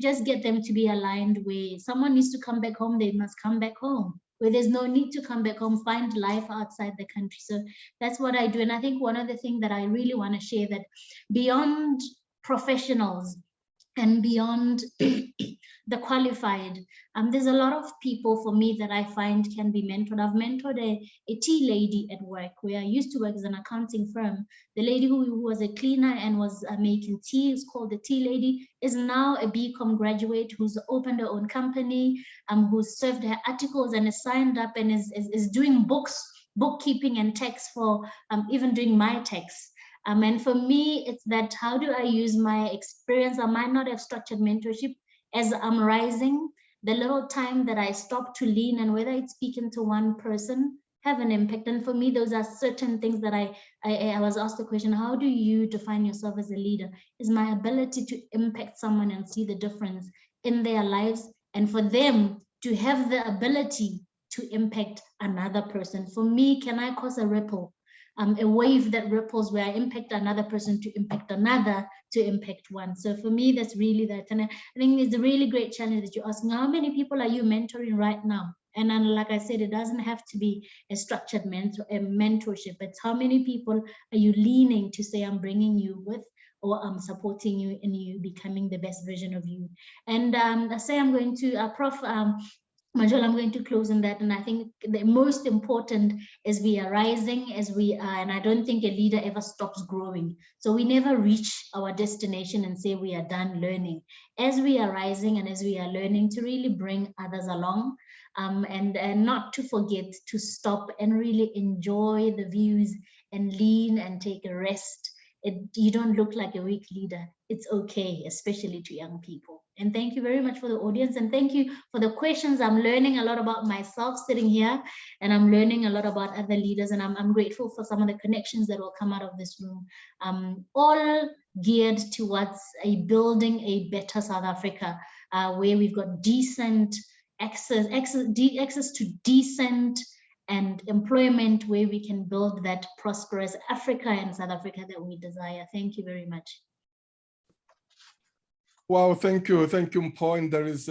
Speaker 2: just get them to be aligned, where someone needs to come back home, they must come back home. Where there's no need to come back home, find life outside the country. So that's what I do. And I think one of the things that I really want to share, that beyond professionals and beyond the qualified, there's a lot of people for me that I find can be mentored. I've mentored a tea lady at work, where I used to work as an accounting firm. The lady who was a cleaner and was making tea, is called the tea lady, is now a BCom graduate who's opened her own company, who's served her articles and is signed up and is doing bookkeeping and tax for even doing my tax. And for me, it's that, how do I use my experience? I might not have structured mentorship. As I'm rising, the little time that I stop to lean, and whether it's speaking to one person, have an impact. And for me, those are certain things that I was asked the question, how do you define yourself as a leader? Is my ability to impact someone and see the difference in their lives, and for them to have the ability to impact another person. For me, can I cause a ripple? A wave that ripples, where I impact another person to impact another to impact one. So for me, that's really that. And I think it's a really great challenge that you're asking, how many people are you mentoring right now? And then, like I said, it doesn't have to be a structured mentorship. It's how many people are you leaning to say, I'm bringing you with, or I'm supporting you in you becoming the best version of you. And I say I'm going to, Prof, Majola, I'm going to close on that. And I think the most important is we are rising as we are, and I don't think a leader ever stops growing. So we never reach our destination and say we are done learning. As we are rising and as we are learning, to really bring others along, and not to forget to stop and really enjoy the views and lean and take a rest. You don't look like a weak leader. It's okay, especially to young people. And thank you very much for the audience, and thank you for the questions. I'm learning a lot about myself sitting here, and I'm learning a lot about other leaders, and I'm grateful for some of the connections that will come out of this room, all geared towards building a better South Africa, where we've got decent access to decent and employment, where we can build that prosperous Africa and South Africa that we desire. Thank you very much.
Speaker 1: Wow, thank you, Mpho. And there is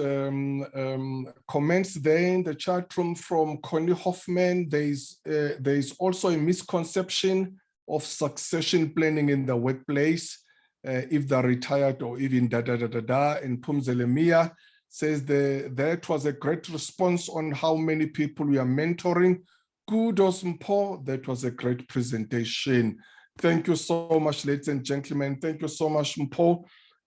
Speaker 1: comments there in the chat room from Connie Hoffman. There is also a misconception of succession planning in the workplace, if they're retired or even da-da-da-da-da. And Pumzelemia says that was a great response on how many people we are mentoring. Kudos, Mpho. That was a great presentation. Thank you so much, ladies and gentlemen. Thank you so much, Mpho.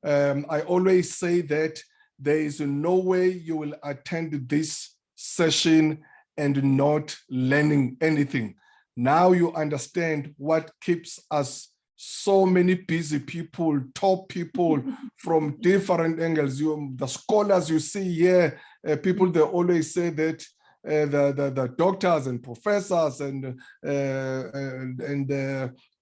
Speaker 1: I always say that there is no way you will attend this session and not learning anything. Now you understand what keeps us so many busy people, top people from different angles. The scholars you see here, people, they always say that the doctors and professors and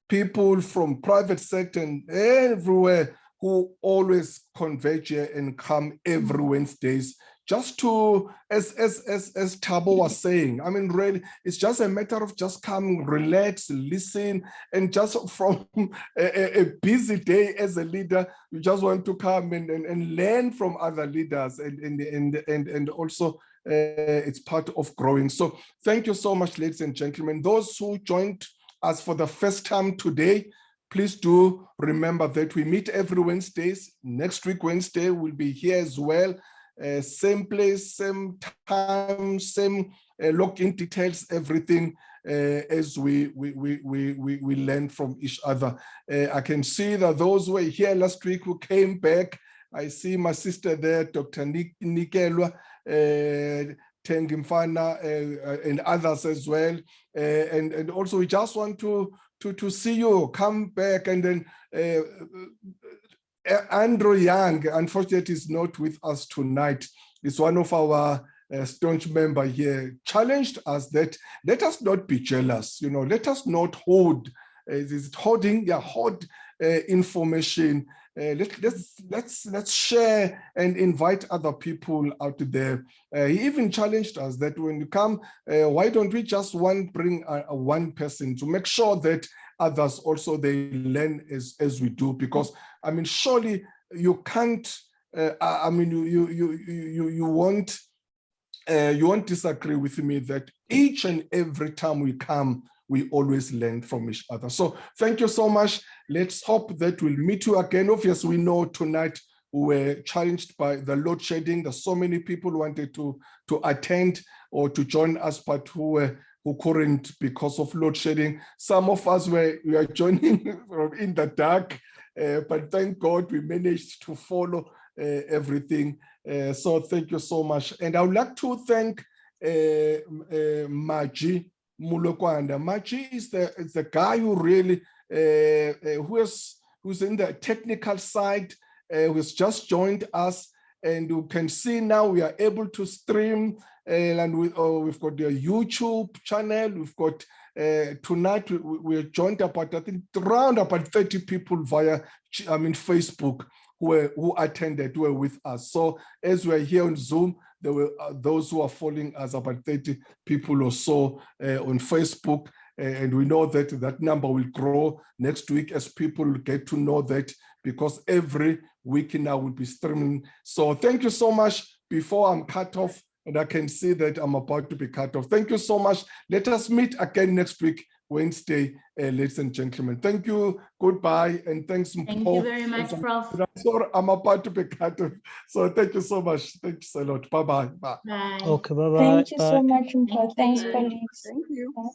Speaker 1: people from private sector and everywhere who always converge here and come every Wednesdays just to, as Thabo was saying, I mean, really, it's just a matter of just come, relax, listen, and just from a busy day as a leader, you just want to come and learn from other leaders, and also it's part of growing. So thank you so much, ladies and gentlemen. Those who joined us for the first time today, please do remember that we meet every Wednesdays. Next week, Wednesday, we'll be here as well. Same place, same time, same login details, everything as we learn from each other. I can see that those who were here last week who came back, I see my sister there, Dr. Nikelwa, Tengimfana, and others as well. And also we just want to see you come back. And then Andrew Young, unfortunately, is not with us tonight. He's one of our staunch member here, challenged us that let us not be jealous, let us not hoard, hoarding information. Let's share and invite other people out there. He even challenged us that when you come, why don't we just bring one person to make sure that others also they learn as we do? Because I mean, surely you can't. I mean, you won't disagree with me that each and every time we come, we always learn from each other. So thank you so much. Let's hope that we'll meet you again. Obviously, we know tonight we were challenged by the load shedding. There's so many people wanted to attend or to join us, but who couldn't because of load shedding. Some of us we are joining in the dark, but thank God we managed to follow everything. So thank you so much. And I would like to thank Maji Mulokwanda. Maji is the guy who really who's in the technical side, who's just joined us, and you can see now we are able to stream, and we've got the YouTube channel. We've got tonight we're joined about, I think, around about 30 people via Facebook who attended, who were with us. So as we're here on Zoom, there were those who are following us, about 30 people or so on Facebook. And we know that that number will grow next week as people get to know that, because every week now we'll be streaming. So thank you so much. Before I'm cut off, and I can see that I'm about to be cut off. Thank you so much. Let us meet again next week, Wednesday, ladies and gentlemen. Thank you. Goodbye. And thanks.
Speaker 2: Thank you very much, Prof.
Speaker 1: Sorry, I'm about to be cut off. So thank you so much. Thanks a lot. Bye-bye. Bye.
Speaker 2: Bye.
Speaker 11: Okay, bye-bye.
Speaker 3: Thank you
Speaker 11: Bye.
Speaker 3: so much, Mpho. Thanks,
Speaker 2: Bye.
Speaker 3: colleagues.
Speaker 10: Thank you.
Speaker 3: Bye.